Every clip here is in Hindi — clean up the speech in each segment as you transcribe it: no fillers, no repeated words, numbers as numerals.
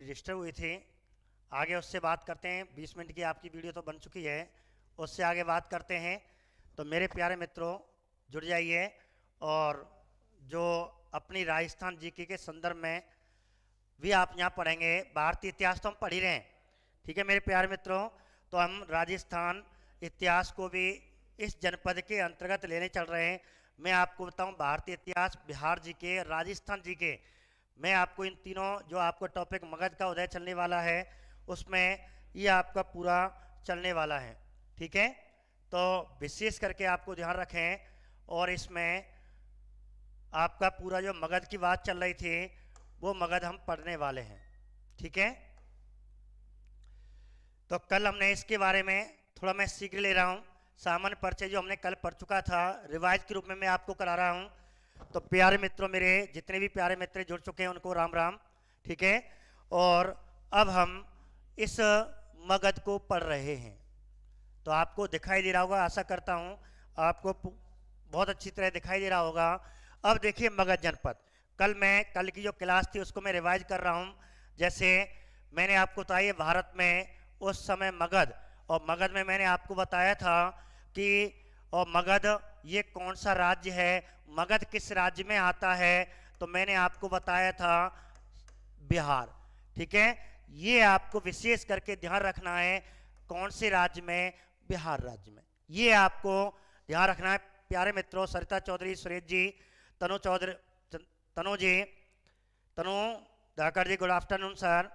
रजिस्टर हुई थी, आगे उससे बात करते हैं। 20 मिनट की आपकी वीडियो तो बन चुकी है, उससे आगे बात करते हैं। तो मेरे प्यारे मित्रों जुड़ जाइए, और जो अपनी राजस्थान जीके के संदर्भ में भी आप यहाँ पढ़ेंगे। भारतीय इतिहास तो हम पढ़ ही रहे हैं, ठीक है मेरे प्यारे मित्रों। तो हम राजस्थान इतिहास को भी इस जनपद के अंतर्गत लेने चल रहे हैं। मैं आपको बताऊं, भारतीय इतिहास, बिहार जीके, राजस्थान जीके, मैं आपको इन तीनों जो आपको टॉपिक मगध का उदय चलने वाला है, उसमें ये आपका पूरा चलने वाला है, ठीक है। तो विशेष करके आपको ध्यान रखें, और इसमें आपका पूरा जो मगध की बात चल रही थी वो मगध हम पढ़ने वाले हैं, ठीक है। तो कल हमने इसके बारे में थोड़ा मैं शीघ्र ले रहा हूँ। सामान्य परिचय जो हमने कल पढ़ चुका था, रिवाइज के रूप में मैं आपको करा रहा हूँ। तो प्यारे मित्रों, मेरे जितने भी प्यारे मित्र जुड़ चुके हैं उनको राम राम, ठीक है। और अब हम इस मगध को पढ़ रहे हैं। तो आपको दिखाई दे रहा होगा, आशा करता हूँ आपको बहुत अच्छी तरह दिखाई दे रहा होगा। अब देखिए मगध जनपद, कल की जो क्लास थी उसको मैं रिवाइज कर रहा हूँ। जैसे मैंने आपको बताया भारत में उस समय मगध, और मगध में मैंने आपको बताया था कि और मगध ये कौन सा राज्य है, मगध किस राज्य में आता है। तो मैंने आपको बताया था बिहार, ठीक है। ये आपको विशेष करके ध्यान रखना है, कौन से राज्य में, बिहार राज्य में, ये आपको ध्यान रखना है प्यारे मित्रों। सरिता चौधरी, सुरेश जी, तनु चौधरी, तनु धाकर जी, गुड आफ्टरनून सर,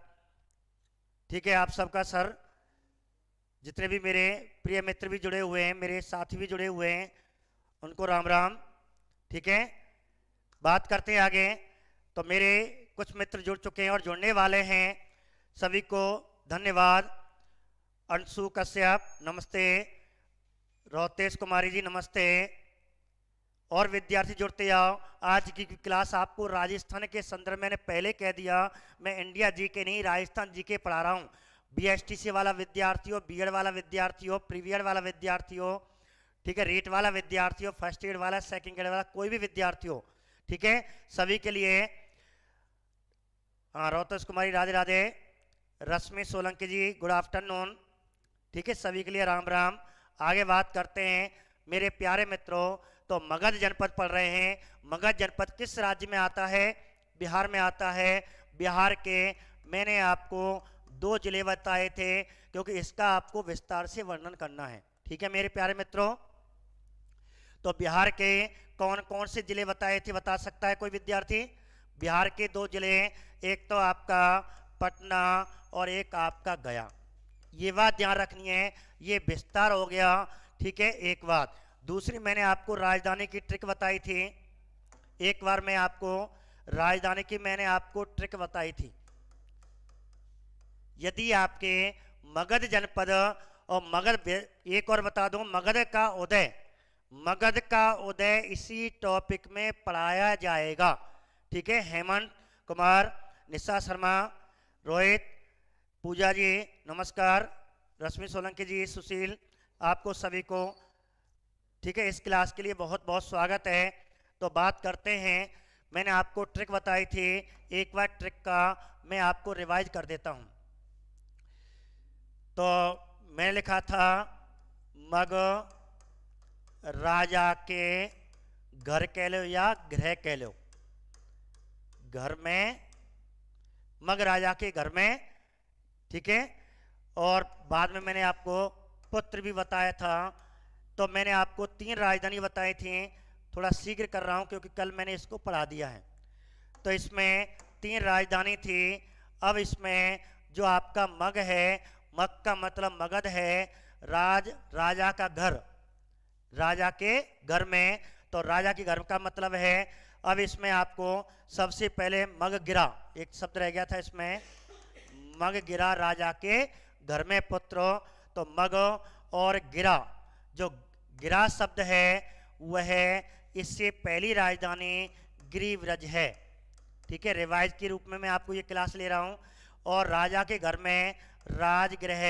ठीक है। आप सबका सर, जितने भी मेरे प्रिय मित्र भी जुड़े हुए हैं, मेरे साथी भी जुड़े हुए हैं, उनको राम राम, ठीक है। बात करते हैं आगे। तो मेरे कुछ मित्र जुड़ चुके हैं और जुड़ने वाले हैं, सभी को धन्यवाद। अंशु कश्यप नमस्ते, रोहतेश कुमारी जी नमस्ते, और विद्यार्थी जुड़ते जाओ। आज की क्लास आपको राजस्थान के संदर्भ में, मैंने पहले कह दिया, मैं इंडिया जी के नहीं राजस्थान जी के पढ़ा रहा हूँ। बीएसटीसी वाला विद्यार्थी हो, बीएड वाला विद्यार्थी हो, प्रीवियड वाला विद्यार्थी हो, ठीक है, रीट वाला विद्यार्थी हो, फर्स्ट एड वाला, सेकंड एड वाला, कोई भी विद्यार्थी हो, ठीक है, सभी के लिए। हाँ, रोहतेश कुमारी राधे राधे, रश्मि सोलंकी जी गुड आफ्टरनून, ठीक है, सभी के लिए राम राम। आगे बात करते हैं मेरे प्यारे मित्रों। तो मगध जनपद पढ़ रहे हैं। मगध जनपद किस राज्य में आता है, बिहार में आता है। बिहार के मैंने आपको 2 जिले बताए थे, क्योंकि इसका आपको विस्तार से वर्णन करना है, ठीक है मेरे प्यारे मित्रों। तो बिहार के कौन कौन से जिले बताए थे, बता सकता है कोई विद्यार्थी? बिहार के 2 जिले, एक तो आपका पटना और एक आपका गया। ये बात ध्यान रखनी है, ये विस्तार हो गया, ठीक है। एक बात, दूसरी मैंने आपको राजधानी की ट्रिक बताई थी। एक बार मैं आपको राजधानी की मैंने आपको ट्रिक बताई थी। यदि आपके मगध जनपद और मगध, एक और बता दूं, मगध का उदय इसी टॉपिक में पढ़ाया जाएगा, ठीक है। हेमंत कुमार, निशा शर्मा, रोहित, पूजा जी नमस्कार, रश्मि सोलंकी जी, सुशील, आपको सभी को, ठीक है, इस क्लास के लिए बहुत बहुत स्वागत है। तो बात करते हैं, मैंने आपको ट्रिक बताई थी, एक बार ट्रिक का मैं आपको रिवाइज कर देता हूं। तो मैं लिखा था मग राजा के घर कह लो या गृह कह लो, घर में, मग राजा के घर में, ठीक है। और बाद में मैंने आपको पुत्र भी बताया था। तो मैंने आपको 3 राजधानी बताई थी, थोड़ा शीघ्र कर रहा हूं क्योंकि कल मैंने इसको पढ़ा दिया है। तो इसमें 3 राजधानी थी। अब इसमें जो आपका मग है, मग का मतलब मगध है, राजा का घर, राजा के घर में, तो राजा के घर का मतलब है। अब इसमें आपको सबसे पहले मग गिरा, एक शब्द रह गया था इसमें, मग गिरा राजा के घर में पुत्र। तो मग और गिरा, जो गिरा शब्द है वह इससे पहली राजधानी गिरिव्रज है, ठीक है। रिवाइज के रूप में मैं आपको ये क्लास ले रहा हूं। और राजा के घर में राजगृह,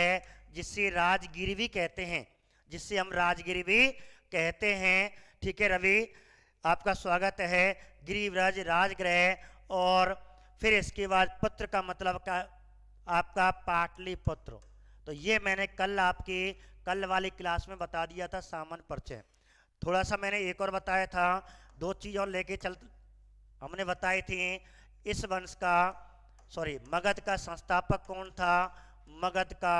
जिससे राजगिरी भी कहते हैं, जिससे हम राजगिरी भी कहते हैं, ठीक है। रवि आपका स्वागत है। गिरिव्रज, राजगृह, और फिर इसके बाद पुत्र का मतलब का आपका पाटलिपुत्र। तो ये मैंने कल वाली क्लास में बता दिया था सामान्य परिचय। थोड़ा सा मैंने एक और बताया था, दो चीज और लेके चल हमने बताई थी। इस वंश का मगध का संस्थापक कौन था, मगध का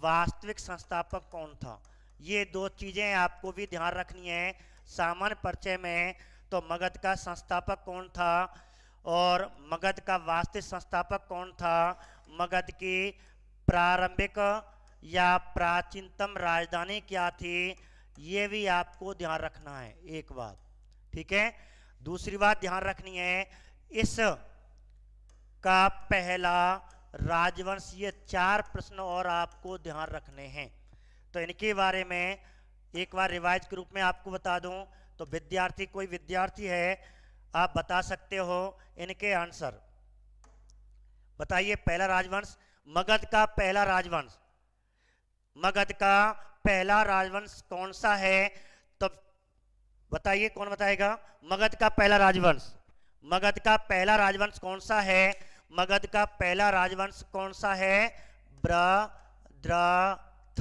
वास्तविक संस्थापक कौन था। ये दो चीजें आपको भी ध्यान रखनी है सामान्य परिचय में। तो मगध का संस्थापक कौन था और मगध का वास्तविक संस्थापक कौन था, मगध की प्रारंभिक या प्राचीनतम राजधानी क्या थी, ये भी आपको ध्यान रखना है एक बात, ठीक है। दूसरी बात ध्यान रखनी है, इस का पहला राजवंश। ये 4 प्रश्न और आपको ध्यान रखने हैं। तो इनके बारे में एक बार रिवाइज के रूप में आपको बता दूं। तो विद्यार्थी, कोई विद्यार्थी है, आप बता सकते हो इनके आंसर। बताइए पहला राजवंश, मगध का पहला राजवंश, मगध का पहला राजवंश कौन सा है। तो बताइए कौन बताएगा, मगध का पहला राजवंश, मगध का पहला राजवंश कौन सा है, मगध का पहला राजवंश कौन सा है, ब्रहद्रथ।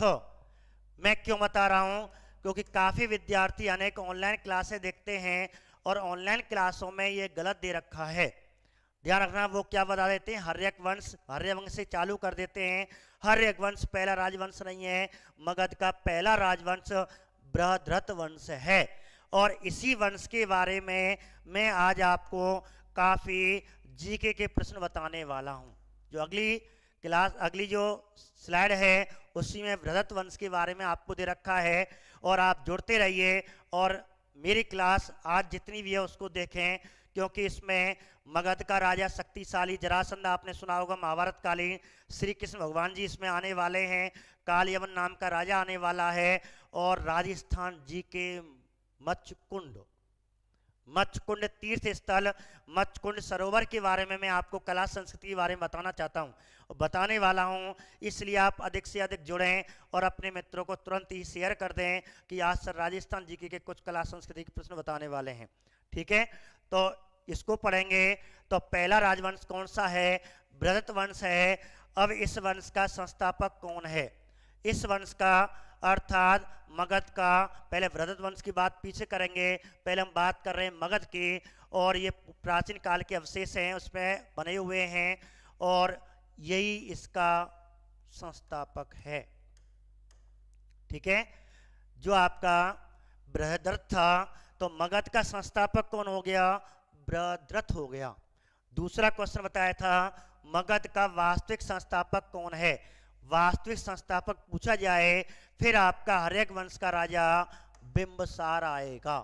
मैं क्यों बता रहा हूं, क्योंकि काफी विद्यार्थी अनेक ऑनलाइन क्लासें देखते हैं और ऑनलाइन क्लासों में ये गलत दे रखा है। ध्यान रखना, वो क्या बता देते हैं, हर्यवंश से चालू कर देते हैं। हर्यवंश पहला राजवंश नहीं है, मगध का पहला राजवंश बृहद्रथ वंश है। और इसी वंश के बारे में मैं आज आपको काफी जीके के प्रश्न बताने वाला हूं। जो अगली जो स्लाइड है उसी में बृहद्रथ वंश के बारे में आपको दे रखा है। और आप जुड़ते रहिए और मेरी क्लास आज जितनी भी है उसको देखें, क्योंकि इसमें मगध का राजा शक्तिशाली जरासंध, आपने सुना होगा महाभारत कालीन, श्री कृष्ण भगवान जी इसमें आने वाले हैं, कालयवन नाम का राजा आने वाला है, और राजस्थान जी के मच्छकुंड तीर्थ स्थल, मच्छकुंड सरोवर के बारे में मैं आपको कला संस्कृति के बारे में बताना चाहता हूँ और बताने वाला हूँ। इसलिए आप अधिक से अधिक जुड़ें और अपने मित्रों को तुरंत ही शेयर कर दें कि आज सर राजस्थान जी के कुछ कला संस्कृति के प्रश्न बताने वाले हैं, ठीक है। तो इसको पढ़ेंगे। तो पहला राजवंश कौन सा है, बृहद्रथ वंश है। अब इस वंश का संस्थापक कौन है, इस वंश का अर्थात मगध का, पहले बृहद्रथ वंश की बात पीछे करेंगे, पहले हम बात कर रहे हैं मगध की। और ये प्राचीन काल के अवशेष हैं उसमें बने हुए हैं और यही इसका संस्थापक है, ठीक है। जो आपका बृहद्रथ था, तो मगध का संस्थापक कौन हो गया, बृहद्रथ हो गया। दूसरा क्वेश्चन बताया था, मगध का वास्तविक संस्थापक कौन है। वास्तविक संस्थापक पूछा जाए फिर आपका हर्यक वंश का राजा बिंबसार आएगा,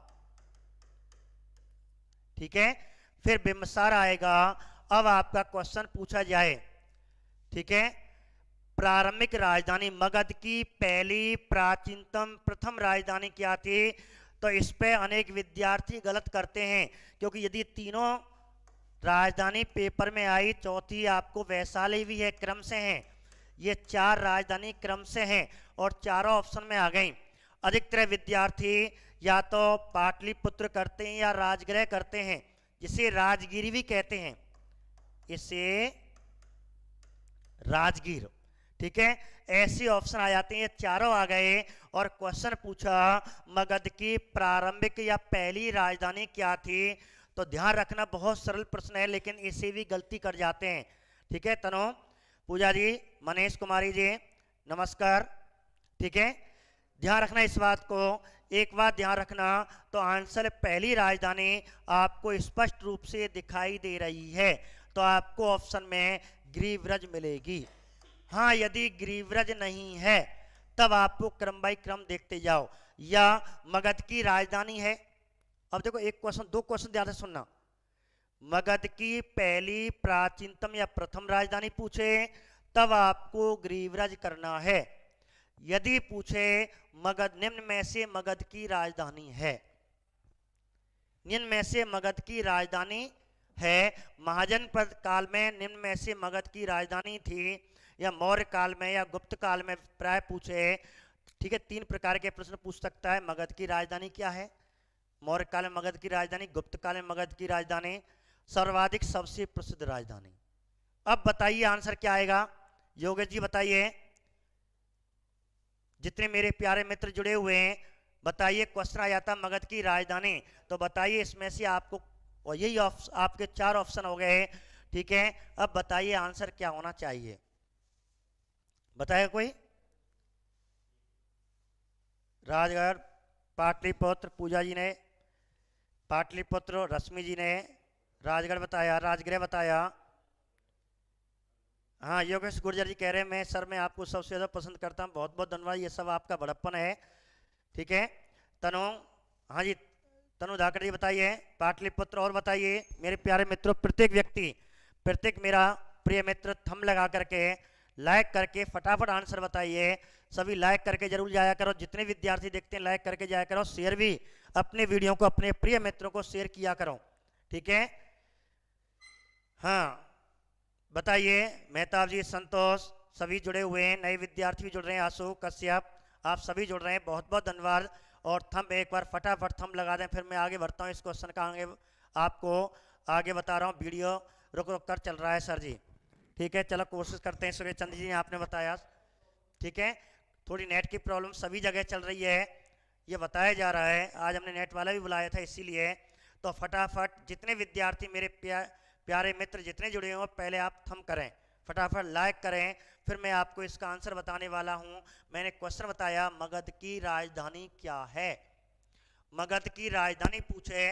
ठीक है, फिर बिंबसार आएगा। अब आपका क्वेश्चन पूछा जाए, ठीक है, प्रारंभिक राजधानी मगध की पहली प्राचीनतम प्रथम राजधानी क्या थी। तो इस पे अनेक विद्यार्थी गलत करते हैं, क्योंकि यदि तीनों राजधानी पेपर में आई, चौथी आपको वैशाली भी है, क्रम से हैं, ये 4 राजधानी क्रम से हैं और चारों ऑप्शन में आ गई। अधिकतर विद्यार्थी या तो पाटलिपुत्र करते हैं या राजगृह करते हैं, जिसे राजगिरी भी कहते हैं, इसे राजगीर, ठीक है। ऐसे ऑप्शन आ जाते हैं, ये चारों आ गए और क्वेश्चन पूछा मगध की प्रारंभिक या पहली राजधानी क्या थी। तो ध्यान रखना, बहुत सरल प्रश्न है लेकिन इसे भी गलती कर जाते हैं, ठीक है। तनु पूजा जी, मनीष कुमारी जी, नमस्कार, ठीक है। ध्यान रखना इस बात को, एक बात ध्यान रखना। तो आंसर पहली राजधानी आपको स्पष्ट रूप से दिखाई दे रही है, तो आपको ऑप्शन में गिरिव्रज मिलेगी। हाँ, यदि गिरिव्रज नहीं है तब आपको क्रम बाई क्रम देखते जाओ। या मगध की राजधानी है, अब देखो एक क्वेश्चन, 2 क्वेश्चन ध्यान से सुनना। मगध की पहली प्राचीनतम या प्रथम राजधानी पूछे तब आपको गिरिव्रज करना है। यदि पूछे मगध निम्न में से मगध की राजधानी है, निम्न में से मगध की राजधानी है, महाजनपद काल में निम्न में से मगध की राजधानी थी, या मौर्य काल में या गुप्त काल में प्राय पूछे, ठीक है। 3 प्रकार के प्रश्न पूछ सकता है। मगध की राजधानी क्या है, मौर्य काल में मगध की राजधानी, गुप्त काल में मगध की राजधानी, सर्वाधिक सबसे प्रसिद्ध राजधानी। अब बताइए आंसर क्या आएगा, योगेश जी बताइए, जितने मेरे प्यारे मित्र जुड़े हुए हैं बताइए। क्वेश्चन आ जाता मगध की राजधानी, तो बताइए इसमें से आपको, और यही आपके 4 ऑप्शन हो गए, ठीक है। अब बताइए आंसर क्या होना चाहिए, बताए कोई। राजगढ़, पाटलिपुत्र, पूजा जी ने पाटलिपुत्र, रश्मि जी ने राजगढ़ बताया, राजगृह बताया। हाँ, योगेश गुर्जर जी कह रहे हैं मैं सर मैं आपको सबसे ज़्यादा पसंद करता हूँ, बहुत बहुत धन्यवाद, ये सब आपका बड़प्पन है, ठीक है। तनु, हाँ जी, तनु धाकड़ जी बताइए पाटलिपुत्र। और बताइए मेरे प्यारे मित्रों, प्रत्येक व्यक्ति, प्रत्येक मेरा प्रिय मित्र थंब लगा करके, लाइक करके फटाफट आंसर बताइए। सभी लाइक करके जरूर जाया करो, जितने विद्यार्थी देखते हैं लाइक करके जाया करो, शेयर भी अपने वीडियो को अपने प्रिय मित्रों को शेयर किया करो, ठीक है। हाँ बताइए, मेहताब जी, संतोष, सभी जुड़े हुए हैं, नए विद्यार्थी भी जुड़ रहे हैं, आशु कश्यप, आप सभी जुड़ रहे हैं, बहुत बहुत धन्यवाद। और थंब एक बार फटाफट थंब लगा दें, फिर मैं आगे बढ़ता हूँ इस क्वेश्चन का, आगे आपको आगे बता रहा हूँ। वीडियो रुक रुक कर चल रहा है सर जी, ठीक है। चलो कोशिश करते हैं। सूर्य चंद्र जी ने आपने बताया, ठीक है। थोड़ी नेट की प्रॉब्लम सभी जगह चल रही है, ये बताया जा रहा है। आज हमने नेट वाला भी बुलाया था इसीलिए। तो फटाफट जितने विद्यार्थी मेरे प्यारे मित्र जितने जुड़े हो, पहले आप थंब करें, फटाफट लाइक करें, फिर मैं आपको इसका आंसर बताने वाला हूं। मैंने क्वेश्चन बताया मगध की राजधानी क्या है, मगध की राजधानी पूछे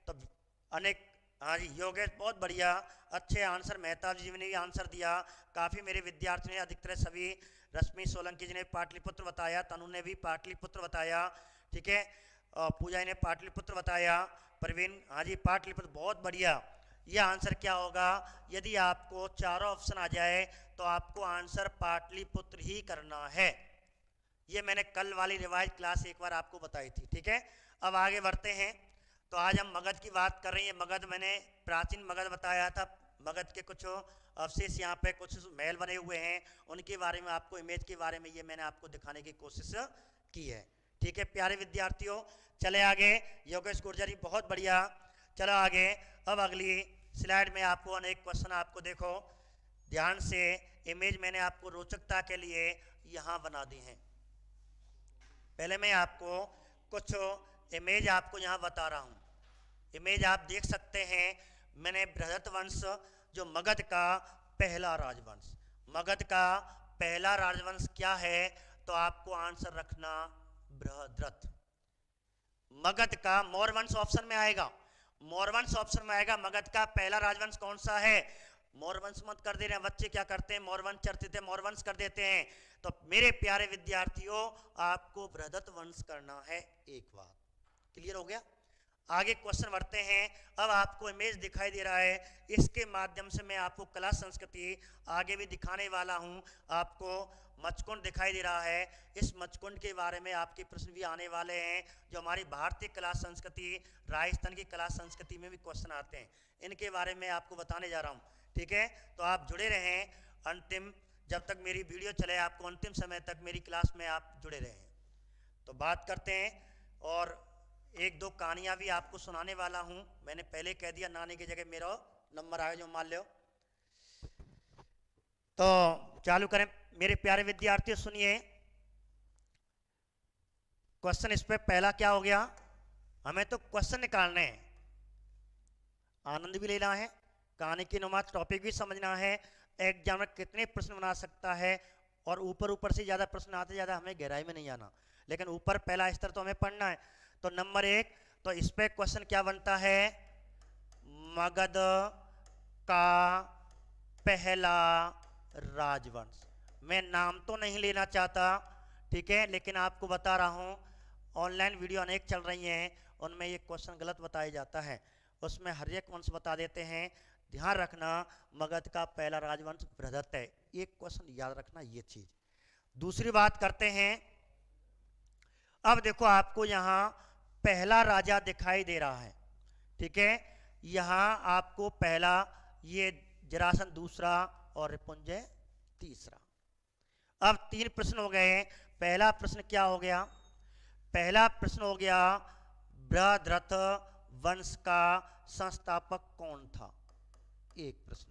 तो अनेक, हाँ जी योगेश बहुत बढ़िया, अच्छे आंसर, मेहताब जी ने भी आंसर दिया, काफ़ी मेरे विद्यार्थियों ने, अधिकतर सभी, रश्मि सोलंकी जी ने पाटलिपुत्र बताया, तनु ने भी पाटलिपुत्र बताया, ठीक है। पूजा ने पाटलिपुत्र बताया, प्रवीण, हाँ जी पाटलिपुत्र, बहुत बढ़िया। ये आंसर क्या होगा, यदि आपको चारों ऑप्शन आ जाए तो आपको आंसर पाटलिपुत्र ही करना है। ये मैंने कल वाली रिवाइज क्लास एक बार आपको बताई थी, ठीक है। अब आगे बढ़ते हैं। तो आज हम मगध की बात कर रहे हैं। मगध मैंने प्राचीन मगध बताया था, मगध के कुछ अवशेष यहाँ पे कुछ महल बने हुए हैं, उनके बारे में आपको, इमेज के बारे में ये मैंने आपको दिखाने की कोशिश की है, ठीक है प्यारे विद्यार्थियों। चले आगे, योगेश गुर्जर जी बहुत बढ़िया, चलो आगे। अब अगली स्लाइड में आपको अनेक क्वेश्चन, आपको देखो ध्यान से, इमेज मैंने आपको रोचकता के लिए यहाँ बना दी हैं। पहले मैं आपको कुछ इमेज आपको यहाँ बता रहा हूँ। इमेज आप देख सकते हैं, मैंने बृहद्रथ वंश, जो मगध का पहला राजवंश, मगध का पहला राजवंश क्या है, तो आपको आंसर रखना बृहद्रथ। मगध का मौर्य वंश ऑप्शन में आएगा, मौर्य वंश ऑप्शन में आएगा। मगध का पहला राजवंश कौन सा है, मौर्य वंश मत कर दे रहे हैं बच्चे, क्या करते हैं मौर्य वंश चढ़ते थे मौर्य वंश कर देते हैं। तो मेरे प्यारे विद्यार्थियों, आपको बृहद्रथ वंश करना है, एक बात क्लियर हो गया। आगे क्वेश्चन बढ़ते हैं। अब आपको इमेज दिखाई दे रहा है, इसके माध्यम से मैं आपको कला संस्कृति आगे भी दिखाने वाला हूं। आपको मचकुंड दिखाई दे रहा है, इस मचकुंड के बारे में आपके प्रश्न भी आने वाले हैं। जो हमारी भारतीय कला संस्कृति, राजस्थान की कला संस्कृति में भी क्वेश्चन आते हैं, इनके बारे में आपको बताने जा रहा हूँ, ठीक है। तो आप जुड़े रहें अंतिम, जब तक मेरी वीडियो चले, आपको अंतिम समय तक मेरी क्लास में आप जुड़े रहें। तो बात करते हैं, और एक दो कहानियां भी आपको सुनाने वाला हूं। मैंने पहले कह दिया, नानी की जगह मेरा नंबर आया जो मान लो। तो चालू करें मेरे प्यारे विद्यार्थियों, सुनिए क्वेश्चन। इस पे पहला क्या हो गया, हमें तो क्वेश्चन निकालने हैं, आनंद भी लेना है, कहानी की नुमा टॉपिक भी समझना है, एग्जामिनर कितने प्रश्न बना सकता है, और ऊपर ऊपर से ज़्यादा प्रश्न आते, ज़्यादा हमें गहराई में नहीं आना, लेकिन ऊपर पहला स्तर तो हमें पढ़ना है। तो नंबर 1, तो इस पे क्वेश्चन क्या बनता है, मगध का पहला राजवंश। मैं नाम तो नहीं लेना चाहता, ठीक है, लेकिन आपको बता रहा हूं, ऑनलाइन वीडियो अनेक चल रही हैं, उनमें ये क्वेश्चन गलत बताया जाता है, उसमें हर एक वंश बता देते हैं। ध्यान रखना, मगध का पहला राजवंश बृहद्रथ है, एक क्वेश्चन याद रखना ये चीज। दूसरी बात करते हैं। अब देखो आपको यहां पहला राजा दिखाई दे रहा है, ठीक है, यहां आपको पहला, ये जरासंध दूसरा, और रिपुंजय तीसरा। अब 3 प्रश्न हो गए। पहला प्रश्न क्या हो गया, पहला प्रश्न हो गया, बृहद्रथ वंश का संस्थापक कौन था, एक प्रश्न।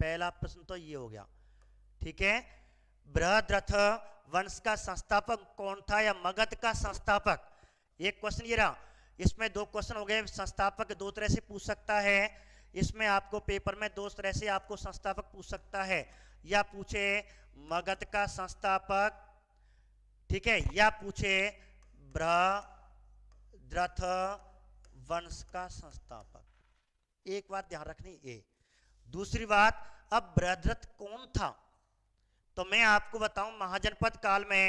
पहला प्रश्न तो ये हो गया। ठीक है, बृहद्रथ वंश का संस्थापक कौन था या मगध का संस्थापक? एक क्वेश्चन ये रहा। इसमें दो क्वेश्चन हो गए। संस्थापक दो तरह से पूछ सकता है, इसमें आपको पेपर में दो तरह से आपको संस्थापक पूछ सकता है, या पूछे मगध का संस्थापक, ठीक है, या पूछे बृहद्रथ वंश का संस्थापक। एक बात ध्यान रखनी ये। दूसरी बात, अब बृहद्रथ कौन था? तो मैं आपको बताऊं, महाजनपद काल में,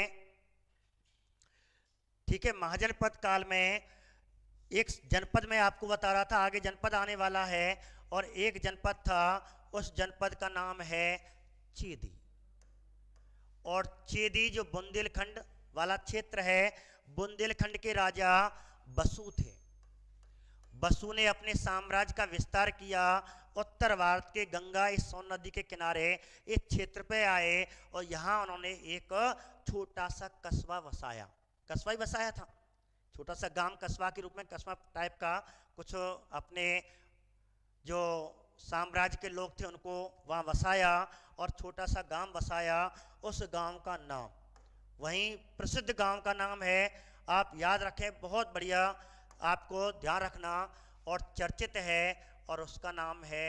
ठीक है, महाजनपद काल में एक जनपद में आपको बता रहा था, आगे जनपद आने वाला है, और एक जनपद था, उस जनपद का नाम है चेदी। और चेदी जो बुंदेलखंड वाला क्षेत्र है, बुंदेलखंड के राजा बसु थे। बसु ने अपने साम्राज्य का विस्तार किया, उत्तर भारत के गंगा इस सोन नदी के किनारे इस क्षेत्र पे आए, और यहाँ उन्होंने एक छोटा सा कस्बा बसाया। कस्बा ही बसाया था, छोटा सा गांव कस्बा के रूप में, कस्बा टाइप का कुछ अपने जो साम्राज्य के लोग थे उनको वहाँ बसाया, और छोटा सा गांव बसाया। उस गांव का नाम, वहीं प्रसिद्ध गांव का नाम है, आप याद रखें, बहुत बढ़िया, आपको ध्यान रखना, और चर्चित है, और उसका नाम है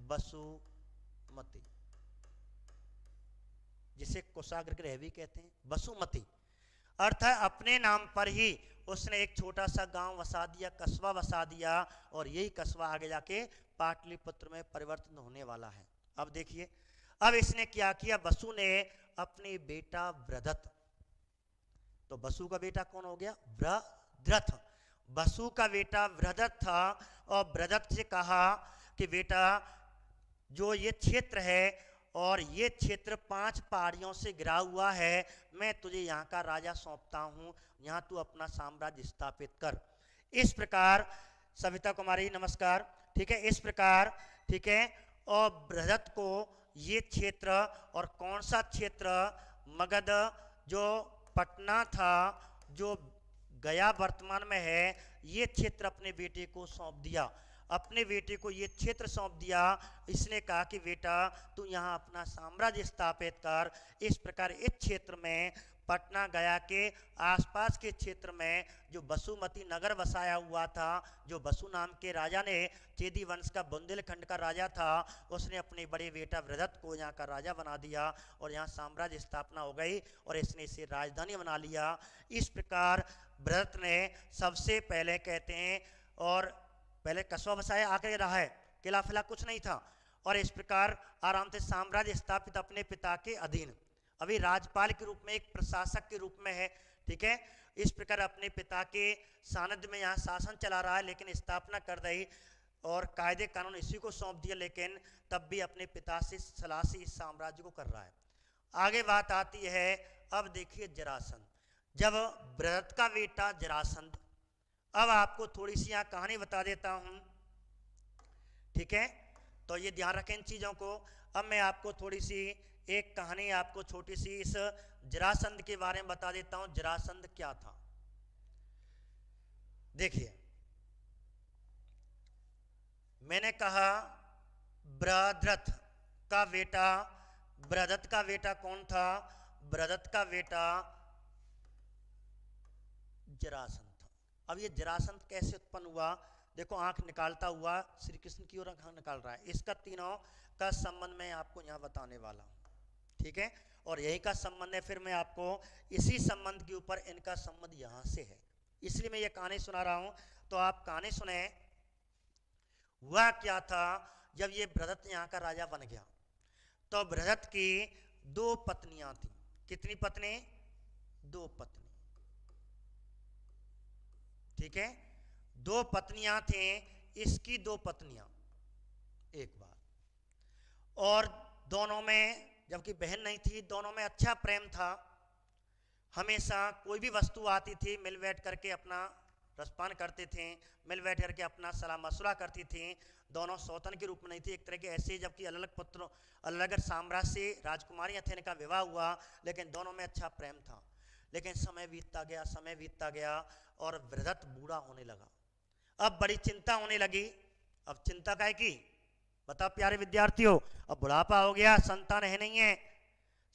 बसुमती, जिसे कोषाग्र ग्रह भी कहते हैं। बसुमती अर्थ है अपने नाम पर ही उसने एक छोटा सा गांव बसा दिया, कस्बा बसा दिया, और यही कस्बा आगे जाके पाटलिपुत्र में परिवर्तन होने वाला है। अब देखिए, अब इसने क्या किया, बसु ने अपने बेटा बृहद्रथ, तो बसु का बेटा कौन हो गया? बृहद्रथ। बसु का बेटा बृहद्रथ था, और बृहद्रथ से कहा कि बेटा जो ये क्षेत्र है, और ये क्षेत्र 5 पहाड़ियों से घिरा हुआ है, मैं तुझे यहाँ का राजा सौंपता हूँ, यहाँ तू अपना साम्राज्य स्थापित कर। इस प्रकार, सविता कुमारी नमस्कार, ठीक है, इस प्रकार, ठीक है, और बृहद्रथ को ये क्षेत्र, और कौन सा क्षेत्र? मगध जो पटना था, जो गया वर्तमान में है, ये क्षेत्र अपने बेटे को सौंप दिया। अपने बेटे को ये क्षेत्र सौंप दिया। इसने कहा कि बेटा तू यहाँ अपना साम्राज्य स्थापित कर। इस प्रकार इस क्षेत्र में, पटना गया के आसपास के क्षेत्र में जो बसुमती नगर बसाया हुआ था, जो बसु नाम के राजा ने, चेदी वंश का बुंदेलखंड का राजा था, उसने अपने बड़े बेटा बृहद्रथ को यहाँ का राजा बना दिया, और यहाँ साम्राज्य स्थापना हो गई, और इसने इसे राजधानी बना लिया। इस प्रकार बृहद्रथ ने सबसे पहले, कहते हैं, और पहले कस्बा बसाया, आकर रहा है, किला फिला कुछ नहीं था, और इस प्रकार आराम से साम्राज्य स्थापित अपने पिता के अधीन, अभी राजपाल के रूप में, एक प्रशासक के रूप में है, ठीक है। इस प्रकार अपने पिता के सानिध्य में यहाँ शासन चला रहा है, लेकिन स्थापना कर रही, और कायदे कानून इसी को सौंप दिया, लेकिन तब भी अपने पिता से सलाह से इस साम्राज्य को कर रहा है। आगे बात आती है, अब देखिए जरासंध। जब बृहद्रथ का बेटा जरासंध, अब आपको थोड़ी सी यहाँ कहानी बता देता हूँ, ठीक है, तो ये ध्यान रखें इन चीज़ों को। अब मैं आपको थोड़ी सी एक कहानी आपको छोटी सी इस जरासंध के बारे में बता देता हूँ। जरासंध क्या था? देखिए, मैंने कहा बृहद्रथ का बेटा, बृहद्रथ का बेटा कौन था? बृहद्रथ का बेटा जरासंध था। अब ये जरासंध कैसे उत्पन्न हुआ? देखो, आंख निकालता हुआ श्री कृष्ण की ओर आंख निकाल रहा है। इसका तीनों का संबंध मैं आपको यहाँ बताने वाला हूँ, ठीक है, और यही का संबंध है। फिर मैं आपको इसी संबंध के ऊपर इनका संबंध यहाँ से है, इसलिए मैं ये कहानी सुना रहा हूँ। तो आप कहानी सुने। हुआ क्या था, जब ये बृहद्रथ यहाँ का राजा बन गया, तो बृहद्रथ की 2 पत्नियां थी। कितनी पत्नी? 2 पत्नी, ठीक है, 2 पत्नियां थी। इसकी 2 पत्नियां, एक बार, और दोनों में, जबकि बहन नहीं थी, दोनों में अच्छा प्रेम था। हमेशा कोई भी वस्तु आती थी, मिल बैठ करके अपना रसपान करते थे, मिल बैठ करके अपना सलाह मशुरा करती थी। दोनों सौतन के रूप में नहीं थी, एक तरह के ऐसे, जबकि अलग अलग पुत्र, अलग अलग साम्राज्य से राजकुमारियां थे, इनका विवाह हुआ, लेकिन दोनों में अच्छा प्रेम था। लेकिन समय बीतता गया, समय बीतता गया, और बृहद्रथ बूढ़ा होने लगा। अब बड़ी चिंता होने लगी। अब चिंता क्या की? बताओ प्यारे विद्यार्थियों, अब बुढ़ापा हो गया, संतान है नहीं है,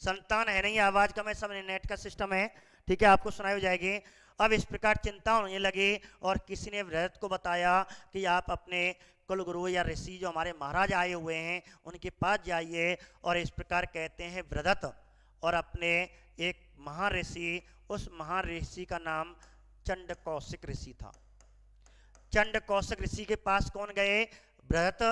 संतान है नहीं है, आवाज का मैं सब नेट का सिस्टम है, ठीक है, आपको सुनाई हो जाएगी। अब इस प्रकार चिंता होने लगी और किसी ने व्रत को बताया कि आप अपने कुल गुरु या ऋषि जो हमारे महाराज आए हुए हैं उनके पास जाइए, और इस प्रकार कहते हैं व्रत, और अपने एक महर्षि, उस महर्षि का नाम चंड कौशिक ऋषि था। चंड कौशिक ऋषि के पास कौन गए? व्रत,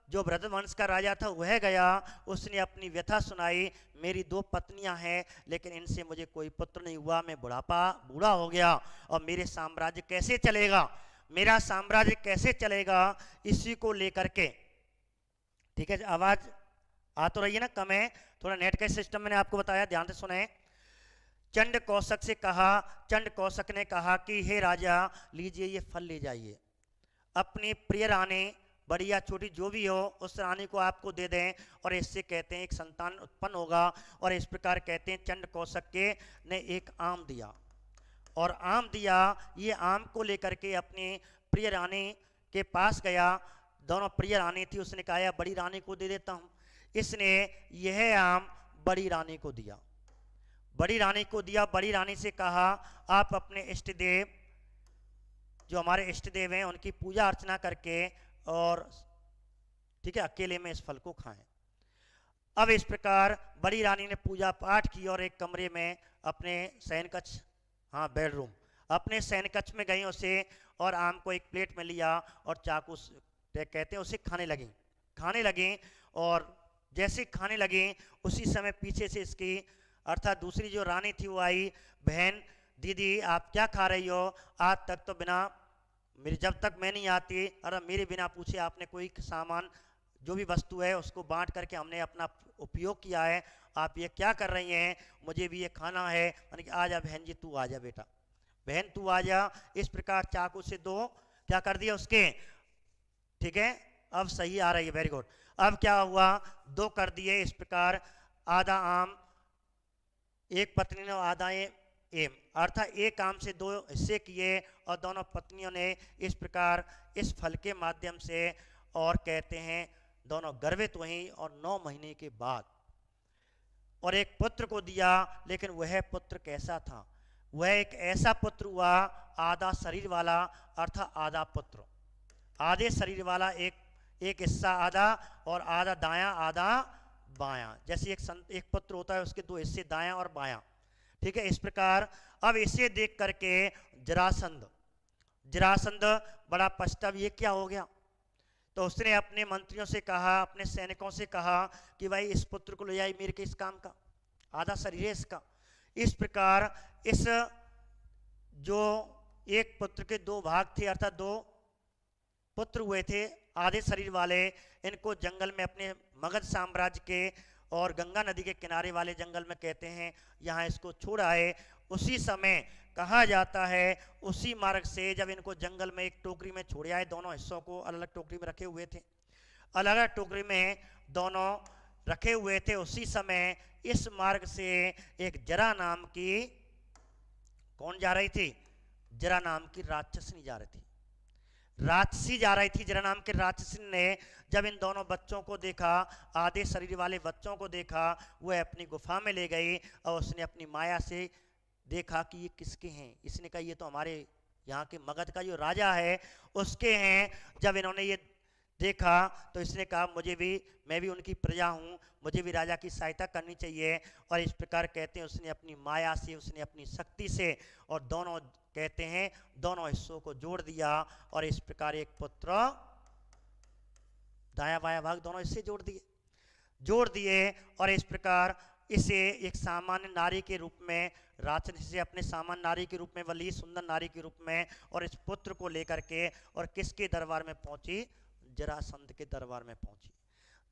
जो व्रत वंश का राजा था वह गया। उसने अपनी व्यथा सुनाई, मेरी 2 पत्नियां हैं लेकिन इनसे मुझे कोई पुत्र नहीं हुआ, मैं बूढ़ा हो गया और मेरे साम्राज्य कैसे चलेगा, मेरा साम्राज्य कैसे चलेगा, इसी को लेकर के, ठीक है, आवाज आ तो रही है ना, कम है थोड़ा, नेट का सिस्टम मैंने आपको बताया, ध्यान से सुने। चंड कौशिक से कहा, चंड कौशिक ने कहा कि हे राजा, लीजिए ये फल ले जाइए, अपनी प्रिय रानी, बड़ी या छोटी जो भी हो, उस रानी को आपको दे दें, और इससे कहते हैं एक संतान उत्पन्न होगा। और इस प्रकार कहते हैं चंड कौशिक के ने एक आम दिया, और आम दिया, ये आम को लेकर के अपनी प्रिय रानी के पास गया। दोनों प्रिय रानी थी, उसने कहा बड़ी रानी को दे देता हूँ। इसने यह आम बड़ी रानी को दिया, बड़ी रानी को दिया। बड़ी रानी से कहा आप अपने इष्ट देव, जो हमारे इष्ट देव हैं, उनकी पूजा अर्चना करके, और ठीक है, अकेले में इस फल को खाएं। अब इस प्रकार बड़ी रानी ने पूजा पाठ की और एक कमरे में अपने शयन कक्ष, हाँ बेडरूम, अपने शयन कक्ष में गई उसे, और आम को एक प्लेट में लिया और चाकू कहते हैं उसे खाने लगी। और जैसे खाने लगी उसी समय पीछे से इसकी अर्थात दूसरी जो रानी थी वो आई, बहन दीदी आप क्या खा रही हो, आज तक तो बिना मेरी, जब तक मैं नहीं आती, अरे मेरे बिना पूछे आपने कोई सामान जो भी वस्तु है उसको बांट करके हमने अपना उपयोग किया है, आप ये क्या कर रही हैं, मुझे भी ये खाना है। मैंने कहा आ जा बहन जी, तू आ जा बेटा, बहन तू आ जा। इस प्रकार चाकू से 2 क्या कर दिया उसके, ठीक है, अब सही आ रही है, वेरी गुड। अब क्या हुआ, 2 कर दिए। इस प्रकार आधा आम एक पत्नी ने, आधा एम, अर्थात एक आम से 2 हिस्से किए, और दोनों पत्नियों ने इस प्रकार इस फल के माध्यम से, और कहते हैं दोनों गर्भित हुई, और 9 महीने के बाद और एक पुत्र को दिया। लेकिन वह पुत्र कैसा था, वह एक ऐसा पुत्र हुआ आधा शरीर वाला, अर्थात आधा पुत्र, आधे शरीर वाला, एक हिस्सा आधा और आधा दायां आधा बायां, जैसे एक पुत्र होता है उसके 2 हिस्से दायां और बायां, ठीक है, इस प्रकार। अब इसे देख करके जरासंध बड़ा पछतावा, ये क्या हो गया, तो उसने अपने मंत्रियों से कहा, अपने सैनिकों से कहा कि भाई इस पुत्र को ले जाए, मेरे के इस काम का, आधा शरीर है इसका। इस प्रकार इस जो एक पुत्र के 2 भाग थे, अर्थात 2 पुत्र हुए थे आधे शरीर वाले, इनको जंगल में अपने मगध साम्राज्य के और गंगा नदी के किनारे वाले जंगल में कहते हैं, यहाँ इसको छोड़ आए। उसी समय कहा जाता है उसी मार्ग से जब इनको जंगल में एक टोकरी में छोड़ आए, दोनों हिस्सों को अलग अलग टोकरी में रखे हुए थे, अलग अलग टोकरी में दोनों रखे हुए थे, उसी समय इस मार्ग से एक जरा नाम की, कौन जा रही थी, जरा नाम की राक्षसनी जा रही थी, राक्षसी जा रही थी। जरा नाम के राक्षसी ने जब इन दोनों बच्चों को देखा, आधे शरीर वाले बच्चों को देखा, वह अपनी गुफा में ले गई और उसने अपनी माया से देखा कि ये किसके हैं। इसने कहा ये तो हमारे यहाँ के मगध का जो राजा है उसके हैं। जब इन्होंने ये देखा तो इसने कहा मैं भी उनकी प्रजा हूँ, मुझे भी राजा की सहायता करनी चाहिए। और इस प्रकार कहते हैं उसने अपनी माया से, उसने अपनी शक्ति से, और दोनों कहते हैं दोनों हिस्सों को जोड़ दिया, और इस प्रकार एक पुत्र, दाया बाया भाग दोनों हिस्से जोड़ दिए, और इस प्रकार इसे एक सामान्य नारी के रूप में, राक्षस से अपने सामान्य नारी के रूप में, वली सुंदर नारी के रूप में, और इस पुत्र को लेकर के, और किसके दरबार में पहुंची, जरासंध के दरबार में पहुंची।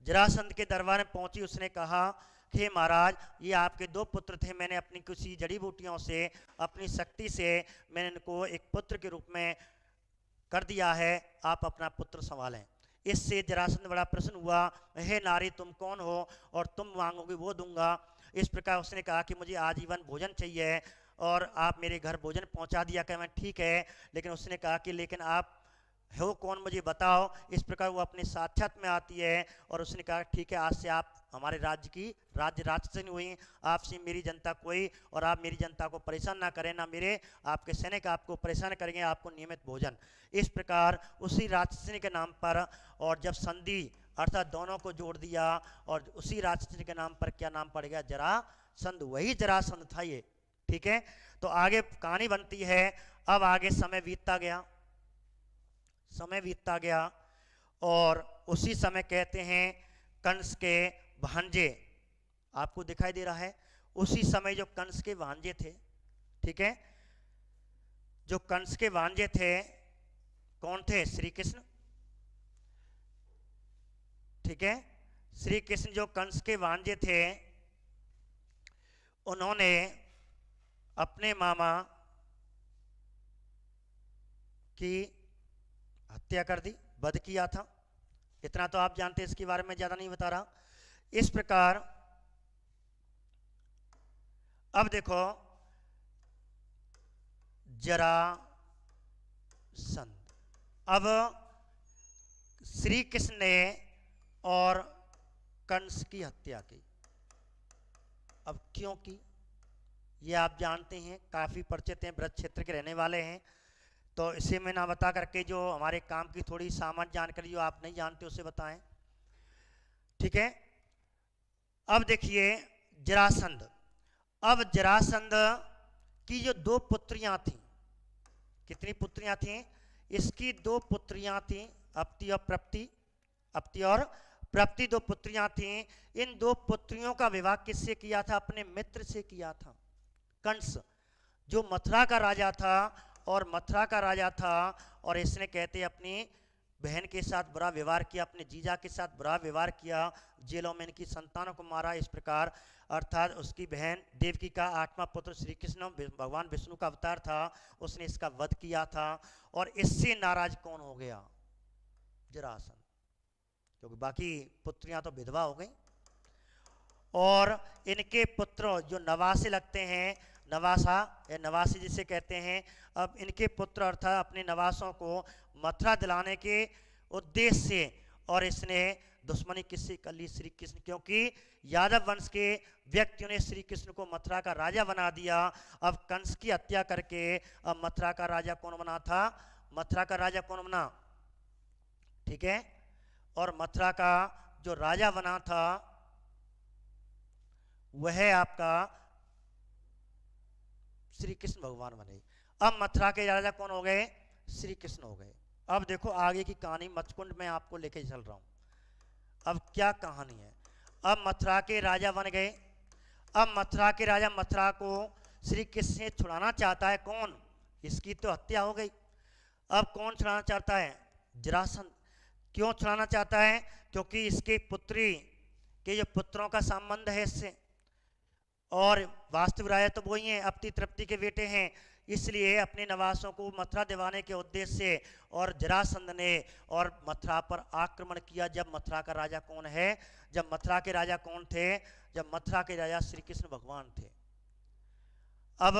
जरासंध के दरबार में पहुंची, उसने कहा हे महाराज, ये आपके 2 पुत्र थे, मैंने अपनी किसी जड़ी बूटियों से, अपनी शक्ति से मैंने इनको एक पुत्र के रूप में कर दिया है, आप अपना पुत्र संभालें। इससे जरासंध बड़ा प्रसन्न हुआ, हे नारी तुम कौन हो और तुम मांगोगे वो दूंगा। इस प्रकार उसने कहा कि मुझे आजीवन भोजन चाहिए और आप मेरे घर भोजन पहुंचा दिया। क्या मैं ठीक है, लेकिन उसने कहा कि लेकिन आप हो कौन मुझे बताओ। इस प्रकार वो अपने साक्षात में आती है और उसने कहा ठीक है, आज से आप हमारे राज्य की राज्य राजधानी हुई, आपसे मेरी जनता कोई, और आप मेरी जनता को परेशान ना करें, ना मेरे आपके सैनिक आपको परेशान करेंगे, आपको नियमित भोजन। इस प्रकार उसी राजधानी के नाम पर, और जब संधि अर्थात दोनों को जोड़ दिया, और उसी राजधानी के नाम पर क्या नाम पड़ गया, जरासंध। वही जरासंध था ये। ठीक है, तो आगे कहानी बनती है। अब आगे समय बीतता गया, समय बीतता गया, और उसी समय कहते हैं कंस के भांजे, आपको दिखाई दे रहा है, उसी समय जो कंस के भांजे थे, ठीक है, जो कंस के भांजे थे कौन थे, श्री कृष्ण। ठीक है, श्री कृष्ण जो कंस के भांजे थे, उन्होंने अपने मामा की हत्या कर दी, वध किया था। इतना तो आप जानते हैं, इसके बारे में ज्यादा नहीं बता रहा। इस प्रकार अब देखो, जरासंध, अब श्री कृष्ण ने और कंस की हत्या की। अब क्यों की, ये आप जानते हैं, काफी परिचित हैं, ब्रज क्षेत्र के रहने वाले हैं, तो इसे मैं ना बता करके जो हमारे काम की थोड़ी सामान्य जानकारी जो आप नहीं जानते उसे बताएं। ठीक है, अब देखिए जरासंध। अब जरासंध की जो दो पुत्रियां थीं, कितनी पुत्रियां थीं, इसकी दो पुत्रियां थीं, अपति और प्रप्ति। अपति और प्रप्ति दो पुत्रियां थीं। इन दो पुत्रियों का विवाह किससे किया था, अपने मित्र से किया था। कंस जो मथुरा का राजा था, और मथुरा का राजा था, और इसने कहते अपनी बहन के साथ बुरा व्यवहार किया, अपने जीजा के साथ बुरा व्यवहार किया, जेलों में इनकी संतानों को मारा। इस प्रकार अर्थात उसकी बहन देवकी का 8वां पुत्र श्री कृष्ण भगवान विष्णु का अवतार था, उसने इसका वध किया था। और इससे नाराज कौन हो गया, जरासंध, क्योंकि बाकी पुत्रियां तो विधवा हो गई। और इनके पुत्र जो नवासे लगते हैं, नवासा या नवासी जिसे कहते हैं, अब इनके पुत्र अर्थात अपने नवासों को मथुरा दिलाने के उद्देश्य से, और इसने दुश्मनी किससे कर ली, श्री कृष्ण, क्योंकि यादव वंश के व्यक्तियों ने श्री कृष्ण को मथुरा का राजा बना दिया। अब कंस की हत्या करके अब मथुरा का राजा कौन बना था, मथुरा का राजा कौन बना, ठीक है, और मथुरा का जो राजा बना था वह आपका श्री कृष्ण भगवान बने। अब मथुरा के राजा कौन हो गए, श्री कृष्ण हो गए। अब देखो आगे की कहानी, मचकुंड में आपको लेके चल रहा हूं। अब क्या कहानी है, अब मथुरा के राजा बन गए। अब मथुरा के राजा मथुरा को श्री कृष्ण से छुड़ाना चाहता है, कौन, इसकी तो हत्या हो गई। अब कौन छुड़ाना चाहता है, जरासंध। क्यों छुड़ाना चाहता है, क्योंकि इसके पुत्री के जो पुत्रों का संबंध है इससे, और वास्तविक राजा तो वही हैं, अपनी तृप्ति के बेटे हैं, इसलिए अपने नवासों को मथुरा दिवाने के उद्देश्य से और जरासंध ने और मथुरा पर आक्रमण किया। जब मथुरा का राजा कौन है, जब मथुरा के राजा कौन थे, जब मथुरा के राजा श्री कृष्ण भगवान थे। अब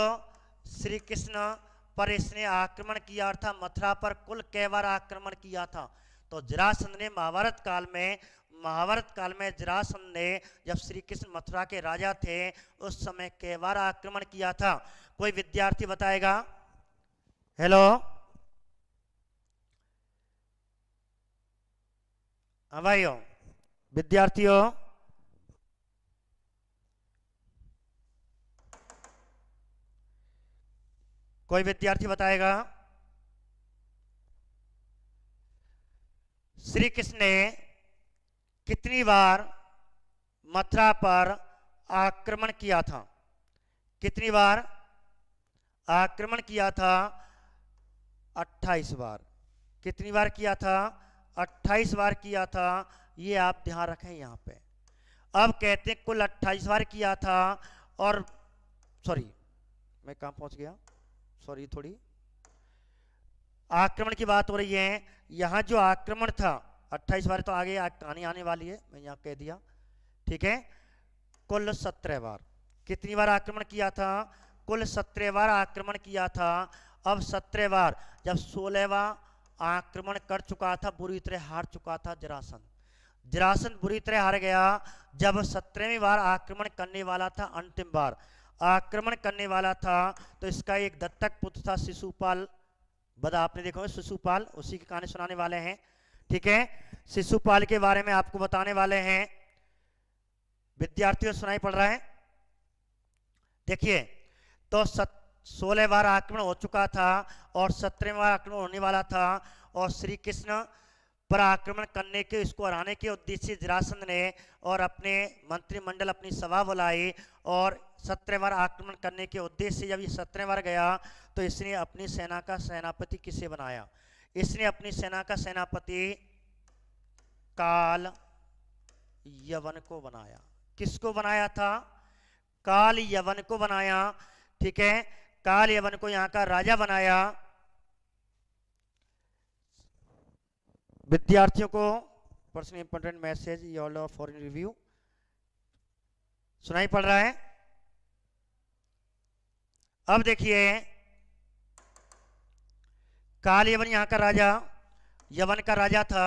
श्री कृष्ण पर इसने आक्रमण किया अर्थात मथुरा पर कुल कै बार आक्रमण किया था, तो जरासंध ने महाभारत काल में जरासंध ने जब श्री कृष्ण मथुरा के राजा थे उस समय कै बार आक्रमण किया था, कोई विद्यार्थी बताएगा। हेलो, हाँ भाइयों, विद्यार्थियों, कोई विद्यार्थी बताएगा। श्री कृष्ण ने कितनी बार मथुरा पर आक्रमण किया था, कितनी बार आक्रमण किया था, 28 बार। कितनी बार किया था, 28 बार किया था, ये आप ध्यान रखें यहाँ पे। अब कहते हैं कुल 28 बार किया था, और सॉरी मैं कहाँ पहुंच गया, सॉरी, थोड़ी आक्रमण की बात हो रही है। यहाँ जो आक्रमण था 28 बार, तो आगे कहानी आने वाली है, मैं यहाँ कह दिया, ठीक है। कुल 17 बार, कितनी बार आक्रमण किया था, कुल 17 बार आक्रमण किया था। अब 17 बार, जब 16वां आक्रमण कर चुका था, बुरी तरह हार चुका था जरासंध। जरासंध बुरी तरह हार गया। जब 17वीं बार आक्रमण करने वाला था, अंतिम बार आक्रमण करने वाला था, तो इसका एक दत्तक पुत्र था शिशुपाल। बता आपने देखो शिशुपाल, उसी की कहानी सुनाने वाले हैं। ठीक है, शिशुपाल के बारे में आपको बताने वाले हैं। विद्यार्थियों सुनाई पड़ रहा है? देखिए, तो 16 बार आक्रमण हो चुका था और 17वें बार आक्रमण होने वाला था, और श्री कृष्ण पर आक्रमण करने के, इसको हराने के उद्देश्य जरासंध ने और अपने मंत्रिमंडल अपनी सभा बुलाई, और 17 बार आक्रमण करने के उद्देश्य से जब ये 17 बार गया तो इसने अपनी सेना का सेनापति किसे बनाया? इसने अपनी सेना का सेनापति काल यवन को बनाया। किसको बनाया था? काल यवन को बनाया। ठीक है, काल यवन को यहां का राजा बनाया। विद्यार्थियों को personal important message your for review सुनाई पड़ रहा है? अब देखिए, काल यवन यहां का राजा, यवन का राजा था।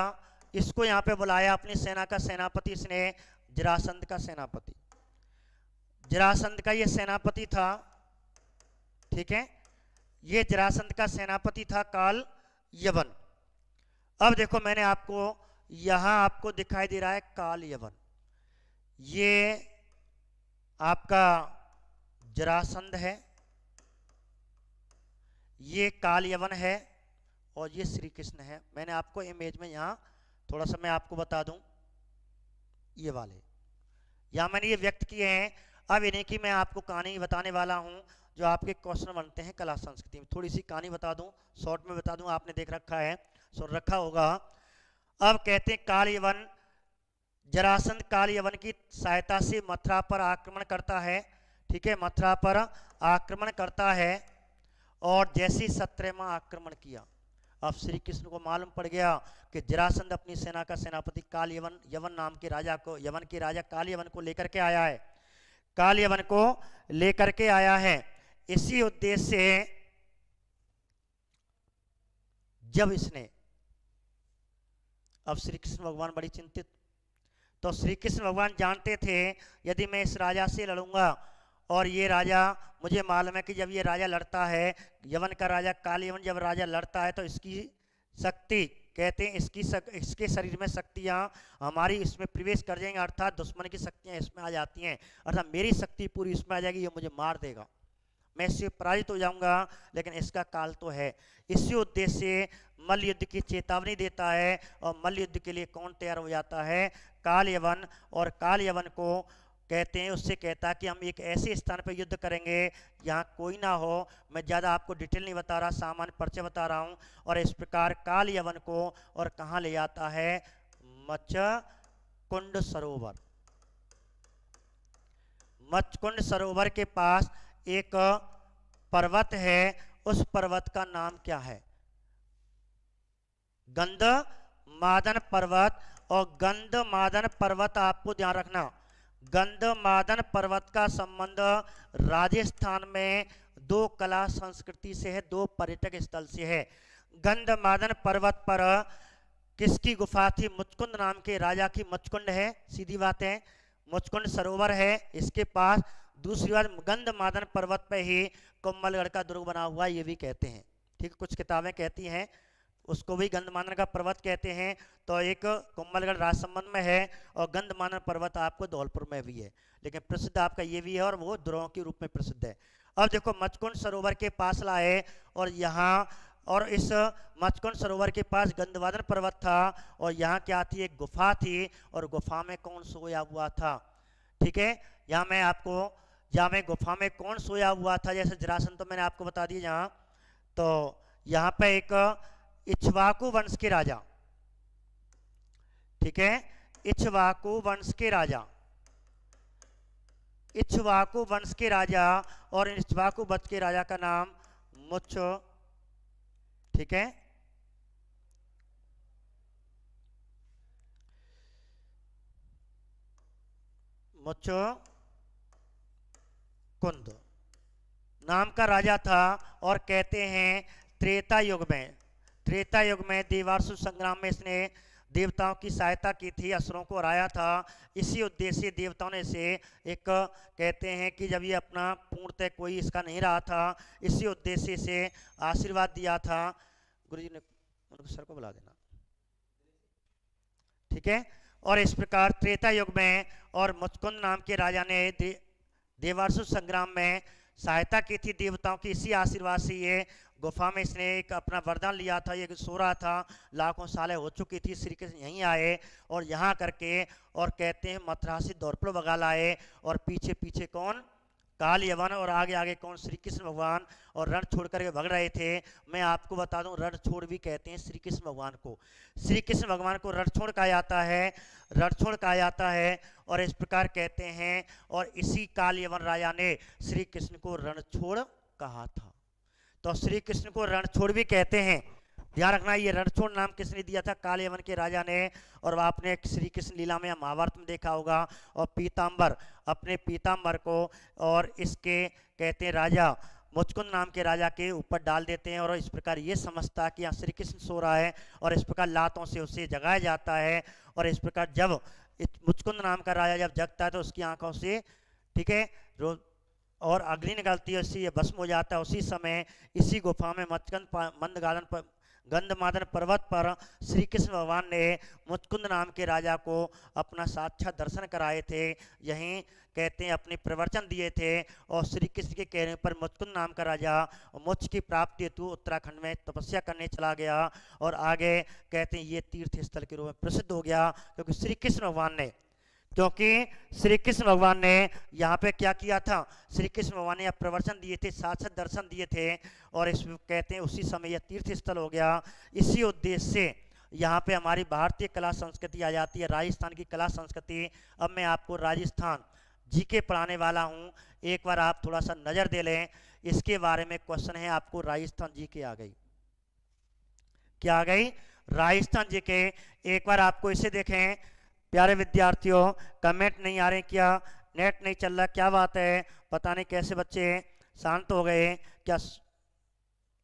इसको यहां पे बुलाया अपनी सेना का सेनापति, इसने जरासंध का सेनापति। जरासंध का ये सेनापति था। ठीक है, ये जरासंध का सेनापति था काल यवन। अब देखो, मैंने आपको यहां आपको दिखाई दे रहा है काल यवन, ये आपका जरासंध है, ये काल यवन है, और ये श्री कृष्ण है। मैंने आपको इमेज में यहां थोड़ा सा मैं आपको बता दूं, ये वाले यहां मैंने ये व्यक्त किए हैं। अब इन्हीं की मैं आपको कहानी बताने वाला हूं, जो आपके क्वेश्चन बनते हैं कला संस्कृति में। थोड़ी सी कहानी बता दूं, शॉर्ट में बता दूं, आपने देख रखा है, सुन रखा होगा। अब कहते हैं काल यवन, जरासंध काल यवन की सहायता से मथुरा पर आक्रमण करता है। ठीक है, मथुरा पर आक्रमण करता है, और जैसे 17वां आक्रमण किया, अब श्री कृष्ण को मालूम पड़ गया कि जरासंध अपनी सेना का सेनापति काल यवन, यवन नाम के राजा को, यवन के राजा काल यवन को लेकर के आया है। काल यवन को लेकर के आया है। इसी उद्देश्य से जब इसने, अब श्री कृष्ण भगवान बड़ी चिंतित, तो श्री कृष्ण भगवान जानते थे यदि मैं इस राजा से लड़ूंगा, और ये राजा, मुझे मालूम है कि जब ये राजा लड़ता है, यवन का राजा काल यवन जब राजा लड़ता है, तो इसकी शक्ति, कहते हैं इसके शरीर में शक्तियाँ हमारी इसमें प्रवेश कर जाएंगी, अर्थात दुश्मन की शक्तियाँ इसमें आ जाती हैं, अर्थात मेरी शक्ति पूरी इसमें आ जाएगी, ये मुझे मार देगा, मैं इससे पराजित हो जाऊंगा, लेकिन इसका काल तो है। इसी उद्देश्य से मल्ल युद्ध की चेतावनी देता है, और मल्ल युद्ध के लिए कौन तैयार हो जाता है? काल यवन। और काल यवन को कहते हैं, उससे कहता है कि हम एक ऐसे स्थान पर युद्ध करेंगे जहाँ कोई ना हो। मैं ज़्यादा आपको डिटेल नहीं बता रहा, सामान्य परिचय बता रहा हूँ। और इस प्रकार काल यवन को और कहाँ ले जाता है? मच्छकुंड सरोवर। मच्छकुंड सरोवर के पास एक पर्वत है, उस पर्वत का नाम क्या है? गंधमादन पर्वत। और गंधमादन पर्वत आपको ध्यान रखना, गंधमादन पर्वत का संबंध राजस्थान में दो कला संस्कृति से है, दो पर्यटक स्थल से है। गंधमादन पर्वत पर किसकी गुफा थी? मुचकुंद नाम के राजा की मुचकुंड है, सीधी बात है, मुचकुंड सरोवर है इसके पास। दूसरी बात, गंधमादन पर्वत पे ही कुंभलगढ़ का दुर्ग बना हुआ, ये भी कहते हैं। ठीक, कुछ किताबें कहती हैं उसको भी गंधमादन का पर्वत कहते हैं। तो एक कुंभलगढ़ राजसमंद में है, और गंधमादन पर्वत आपको धौलपुर में भी है, लेकिन प्रसिद्ध आपका ये भी है, और वो द्रोह के रूप में प्रसिद्ध है। अब देखो, मच्छकुंड सरोवर के पास लाए, और यहाँ, और इस मच्छकुंड सरोवर के पास गंधमादन पर्वत था, और यहाँ क्या थी? एक गुफा थी, और गुफा में कौन सोया हुआ था? ठीक है, यहाँ मैं आपको, यहाँ में गुफा में कौन सोया हुआ था? जैसे जरासंध तो मैंने आपको बता दिया यहाँ, तो यहाँ पे एक इक्ष्वाकु वंश के राजा, ठीक है, इक्ष्वाकु वंश के राजा, इक्ष्वाकु वंश के राजा, और इक्ष्वाकु वंश के राजा का नाम मुच, ठीक है, मुचकुंद नाम का राजा था। और कहते हैं त्रेता युग में, त्रेता युग में देवासुर संग्राम में इसने देवताओं की सहायता की थी, असुरों को हराया था। इसी उद्देश्य से देवताओं ने इसे एक कहते हैं कि जब ये अपना पूर्णतः कोई इसका नहीं रहा था, इसी उद्देश्य से आशीर्वाद दिया था। गुरुजी ने उनको सर को बुला देना, ठीक है। और इस प्रकार त्रेता युग में और मुचकुंद नाम के राजा ने देवासुर संग्राम में सहायता की थी देवताओं की। इसी आशीर्वाद से ये गुफा में इसने एक अपना वरदान लिया था। ये सो रहा था, लाखों सालें हो चुकी थी, श्री कृष्ण यहीं आए और यहाँ करके और कहते हैं मथुरा से दौड़पुर भगा लाए। और पीछे पीछे कौन? काल यवन, और आगे आगे कौन? श्री कृष्ण भगवान। और रण छोड़ करके भग रहे थे। मैं आपको बता दूं, रण छोड़ भी कहते हैं श्री कृष्ण भगवान को। श्री कृष्ण भगवान को रण छोड़ कहा जाता है, रण छोड़ कहा जाता है। और इस प्रकार कहते हैं, और इसी काल यवन राजा ने श्री कृष्ण को रण छोड़ कहा था। तो श्री कृष्ण को रणछोड़ भी कहते हैं, ध्यान रखना। ये रणछोड़ नाम किसने दिया था? काल यवन के राजा ने। और आपने श्री कृष्ण लीला में महाभारत में देखा होगा। और पीताम्बर, अपने पीताम्बर को और इसके कहते हैं राजा मुचकुंद नाम के राजा के ऊपर डाल देते हैं। और इस प्रकार ये समझता है कि यहाँ श्री कृष्ण सो रहा है, और इस प्रकार लातों से उसे जगाया जाता है। और इस प्रकार जब मुचकुंद नाम का राजा जब जगता है तो उसकी आंखों से, ठीक है, और अग्नि निकलती है, उससे ये भस्म हो जाता है। उसी समय इसी गुफा में गंधमादन पर्वत पर श्री कृष्ण भगवान ने मुचकुंद नाम के राजा को अपना साक्षात दर्शन कराए थे। यहीं कहते हैं अपने प्रवचन दिए थे। और श्री कृष्ण के कहने पर मुचकुंद नाम का राजा मोक्ष की प्राप्ति हेतु उत्तराखंड में तपस्या करने चला गया। और आगे कहते हैं ये तीर्थ स्थल के रूप में प्रसिद्ध हो गया, क्योंकि श्री कृष्ण भगवान ने यहाँ पे क्या किया था? श्री कृष्ण भगवान ने प्रवचन दिए थे, साक्षात दर्शन दिए थे। और इस कहते हैं उसी समय यह तीर्थ स्थल हो गया। इसी उद्देश्य से यहाँ पे हमारी भारतीय कला संस्कृति आ जाती है, राजस्थान की कला संस्कृति। अब मैं आपको राजस्थान जीके पढ़ाने वाला हूँ, एक बार आप थोड़ा सा नजर दे लें। इसके बारे में क्वेश्चन है आपको, राजस्थान जीके आ गई, क्या आ गई? राजस्थान जीके। एक बार आपको इसे देखें प्यारे विद्यार्थियों, कमेंट नहीं आ रहे, क्या नेट नहीं चल रहा, क्या बात है? पता नहीं कैसे बच्चे शांत हो गए क्या?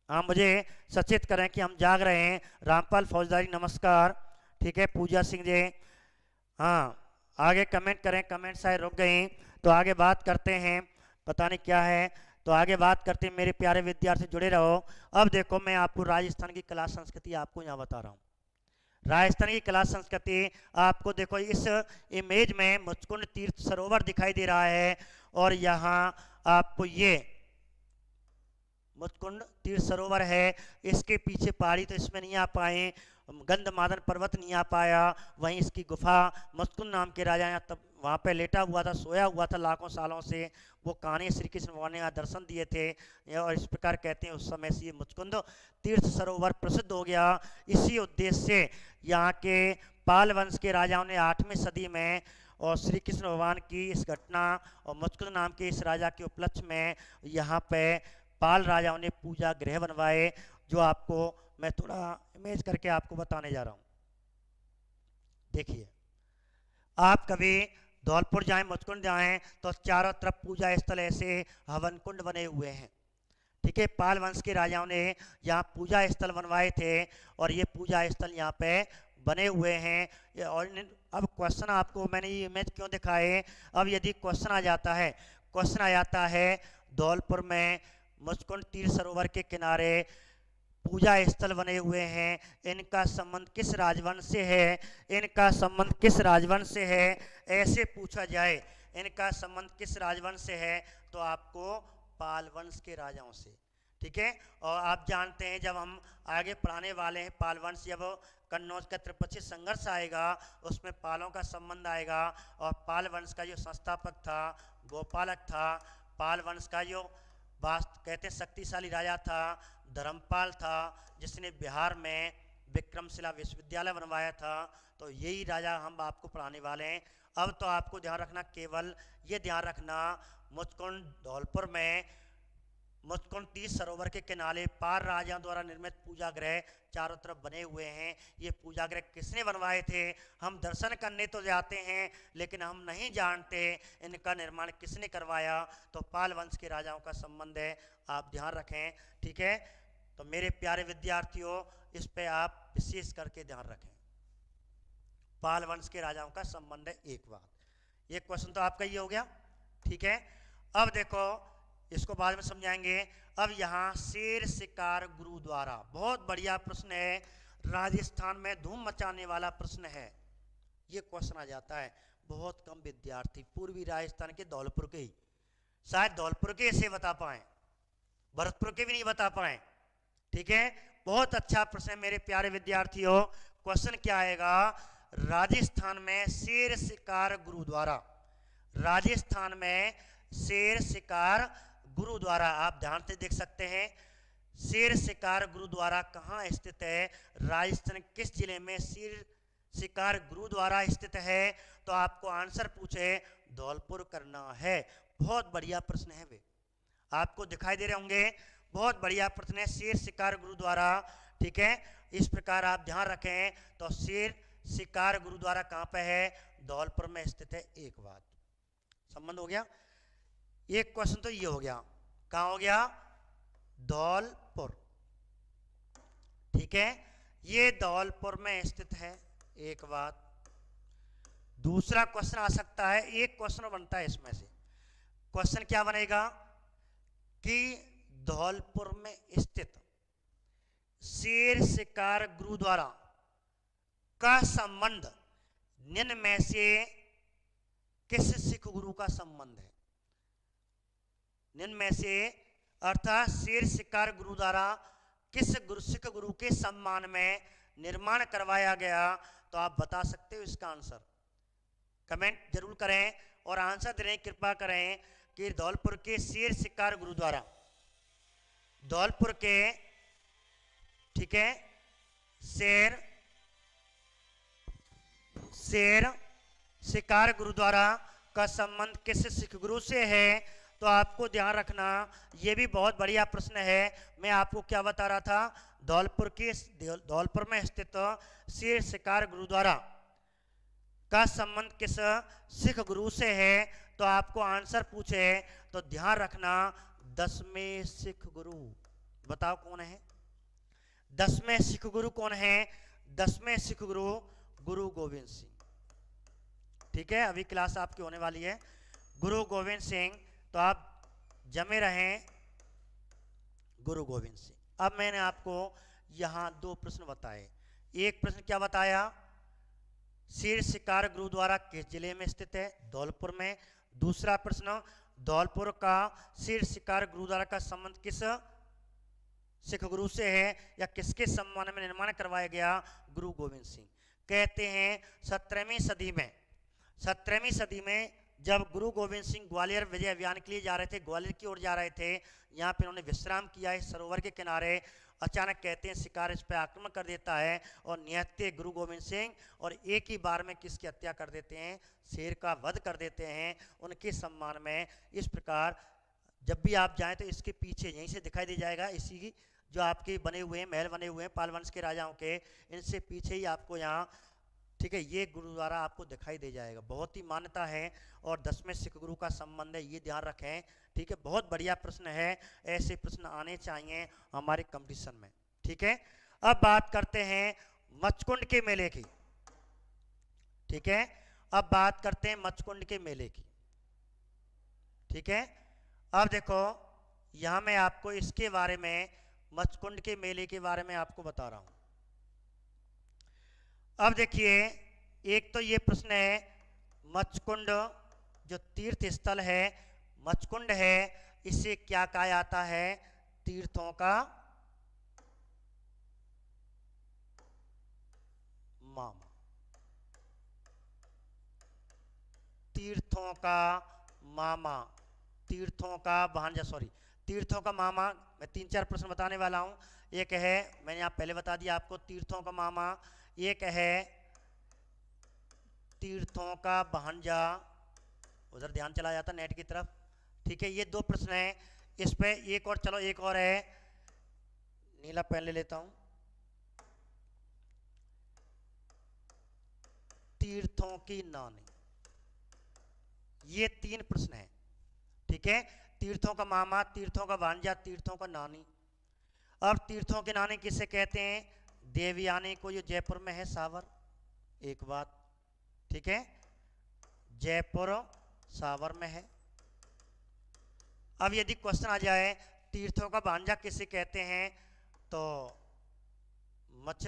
हाँ, मुझे सचेत करें कि हम जाग रहे हैं। रामपाल फौजदारी नमस्कार, ठीक है। पूजा सिंह जी, हाँ आगे कमेंट करें, कमेंट शायद रुक गई। तो आगे बात करते हैं, पता नहीं क्या है, तो आगे बात करते हैं। मेरे प्यारे विद्यार्थी जुड़े रहो। अब देखो, मैं आपको राजस्थान की कला संस्कृति आपको यहाँ बता रहा हूँ। राजस्थान की कला संस्कृति आपको देखो, इस इमेज में मुचकुंद तीर्थ सरोवर दिखाई दे रहा है। और यहाँ आपको ये मुचकुंद तीर्थ सरोवर है। इसके पीछे पहाड़ी तो इसमें नहीं आ पाए, गंधमादन पर्वत नहीं आ पाया। वहीं इसकी गुफा, मुचकुंद नाम के राजा यहाँ तब वहाँ पे लेटा हुआ था, सोया हुआ था लाखों सालों से। वो कहानी श्री कृष्ण भगवान ने यहाँ दर्शन दिए थे। और इस प्रकार कहते हैं उस समय से ये मुचकुंद तीर्थ सरोवर प्रसिद्ध हो गया। इसी उद्देश्य से यहाँ के पाल वंश के राजाओं ने 8वीं सदी में और श्री कृष्ण भगवान की इस घटना और मुचकुंद नाम के इस राजा के उपलक्ष्य में यहाँ पे पाल राजाओं ने पूजा गृह बनवाए, जो आपको मैं थोड़ा इमेज करके आपको बताने जा रहा हूँ। देखिए, आप कभी धौलपुर जाएं, मुचकुंद जाएं, तो चारों तरफ पूजा स्थल ऐसे हवन कुंड बने हुए हैं, ठीक है। पाल वंश के राजाओं ने यहाँ पूजा स्थल बनवाए थे, और ये पूजा स्थल यहाँ पे बने हुए हैं। और अब क्वेश्चन आपको मैंने ये इमेज क्यों दिखाए? अब यदि क्वेश्चन आ जाता है धौलपुर में मुचकुंद तीर्थ सरोवर के किनारे पूजा स्थल बने हुए हैं, इनका संबंध किस राजवंश से है? इनका संबंध किस राजवंश से है? ऐसे पूछा जाए, इनका संबंध किस राजवंश से है? तो आपको पाल वंश के राजाओं से, ठीक है। और आप जानते हैं, जब हम आगे पढ़ाने वाले हैं पाल वंश, जब कन्नौज का त्रिपक्षीय संघर्ष आएगा, उसमें पालों का संबंध आएगा। और पाल वंश का जो संस्थापक था गोपालक था। पाल वंश का जो कहते शक्तिशाली राजा था धर्मपाल था, जिसने बिहार में विक्रमशिला विश्वविद्यालय बनवाया था। तो यही राजा हम आपको पढ़ाने वाले हैं। अब तो आपको ध्यान रखना, केवल ये ध्यान रखना, मुचकुंद धौलपुर में मुचकुंद तीर्थ सरोवर के किनारे पाल राजाओं द्वारा निर्मित पूजा गृह चारों तरफ बने हुए हैं। ये पूजा गृह किसने बनवाए थे? हम दर्शन करने तो जाते हैं, लेकिन हम नहीं जानते इनका निर्माण किसने करवाया। तो पाल वंश के राजाओं का संबंध है, आप ध्यान रखें, ठीक है। तो मेरे प्यारे विद्यार्थियों, इस पे आप विशेष करके ध्यान रखें। पाल वंश के राजाओं का संबंध है एक बात। ये क्वेश्चन तो आपका ये हो गया, ठीक है। अब देखो, इसको बाद में समझाएंगे। अब यहाँ शेर शिकार गुरुद्वारा, बहुत बढ़िया प्रश्न है, राजस्थान में धूम मचाने वाला प्रश्न है। ये क्वेश्चन आ जाता है, बहुत कम विद्यार्थी पूर्वी राजस्थान के धौलपुर के ही, शायद धौलपुर के इसे बता पाए, भरतपुर के भी नहीं बता पाए, ठीक है। बहुत अच्छा प्रश्न है मेरे प्यारे विद्यार्थियों। क्वेश्चन क्या आएगा, राजस्थान में शेर शिकार गुरुद्वारा, राजस्थान में शेर शिकार गुरुद्वारा, आप ध्यान से देख सकते हैं। शेर शिकार गुरुद्वारा कहाँ स्थित है, राजस्थान किस जिले में शेर शिकार गुरुद्वारा स्थित है? तो आपको आंसर पूछे धौलपुर करना है। बहुत बढ़िया प्रश्न है, वे आपको दिखाई दे रहे होंगे। बहुत बढ़िया प्रश्न है, शेर शिकार गुरुद्वारा, ठीक है। इस प्रकार आप ध्यान रखें। तो शेर शिकार गुरुद्वारा कहाँ पे है, धौलपुर में स्थित है। एक बात संबंध हो गया। एक क्वेश्चन तो ये हो गया, कहाँ हो गया, धौलपुर, ठीक है। ये धौलपुर में स्थित है, एक बात। दूसरा क्वेश्चन आ सकता है, एक क्वेश्चन बनता है इसमें से। क्वेश्चन क्या बनेगा कि धौलपुर में स्थित शेर शिकार गुरुद्वारा का संबंध निम्न में से किस सिख गुरु का संबंध है? निम्न में से अर्थात शेर शिकार गुरुद्वारा किस सिख गुरु के सम्मान में निर्माण करवाया गया? तो आप बता सकते हो इसका आंसर, कमेंट जरूर करें और आंसर देने की कृपा करें कि धौलपुर के शेर शिकार गुरुद्वारा, धौलपुर के, ठीक है, शेर शिकार गुरुद्वारा का संबंध किस सिख गुरु से है? तो आपको ध्यान रखना, ये भी बहुत बढ़िया प्रश्न है। मैं आपको क्या बता रहा था, धौलपुर में स्थित शेर शिकार गुरुद्वारा का संबंध किस सिख गुरु से है? तो आपको आंसर पूछे तो ध्यान रखना, 10वें सिख गुरु। बताओ कौन है 10वें सिख गुरु? कौन है 10वें सिख गुरु? गुरु गोविंद सिंह, ठीक है। अभी क्लास आपकी होने वाली है, गुरु गोविंद सिंह। तो आप जमे रहें, गुरु गोविंद सिंह। अब मैंने आपको यहां दो प्रश्न बताए। एक प्रश्न क्या बताया, शेर शिकार गुरुद्वारा किस जिले में स्थित है? धौलपुर में। दूसरा प्रश्न, धौलपुर का शेर शिकार गुरुद्वारा का संबंध किस सिख गुरु से है या किसके सम्मान में निर्माण करवाया गया? गुरु गोविंद सिंह। कहते हैं 17वीं सदी में जब गुरु गोविंद सिंह ग्वालियर विजय अभियान के लिए जा रहे थे, ग्वालियर की ओर जा रहे थे, यहाँ पे उन्होंने विश्राम किया है सरोवर के किनारे। अचानक कहते हैं शिकार इस पर आक्रमण कर देता है और निहत्थे गुरु गोविंद सिंह और एक ही बार में किसकी हत्या कर देते हैं? शेर का वध कर देते हैं उनके सम्मान में। इस प्रकार जब भी आप जाएं तो इसके पीछे यहीं से दिखाई दे जाएगा, इसी की जो आपके बने हुए हैं महल बने हुए हैं पाल वंश के राजाओं के, इनसे पीछे ही आपको यहाँ, ठीक है, ये गुरुद्वारा आपको दिखाई दे जाएगा। बहुत ही मान्यता है और 10वें सिख गुरु का संबंध है, ये ध्यान रखें, ठीक है। बहुत बढ़िया प्रश्न है, ऐसे प्रश्न आने चाहिए हमारे कंपटीशन में, ठीक है। अब बात करते हैं मचकुंड के मेले की, ठीक है। अब बात करते हैं मचकुंड के मेले की, ठीक है। अब देखो यहां मैं आपको इसके बारे में, मचकुंड के मेले के बारे में आपको बता रहा हूं। अब देखिए, एक तो ये प्रश्न है, मचकुंड जो तीर्थ स्थल है, मचकुंड है, इसे क्या कहा जाता है? तीर्थों का मामा, तीर्थों का मामा, तीर्थों का भांजा, सॉरी, तीर्थों का मामा। मैं 3-4 प्रश्न बताने वाला हूं। एक है, मैंने आप पहले बता दिया आपको, तीर्थों का मामा। एक है तीर्थों का भांजा, उधर ध्यान चला जाता नेट की तरफ, ठीक है। ये 2 प्रश्न हैं इस पे। एक और, चलो एक और है, नीला पेन ले लेता हूं। तीर्थों की नानी, ये 3 प्रश्न हैं, ठीक है। तीर्थों का मामा, तीर्थों का भांजा, तीर्थों का नानी। अब तीर्थों के नाने किसे कहते हैं? देवयानी को, जो जयपुर में है सावर, एक बात, ठीक है, जयपुर सावर में है। अब यदि क्वेश्चन आ जाए तीर्थों का भांजा किसे कहते हैं, तो मच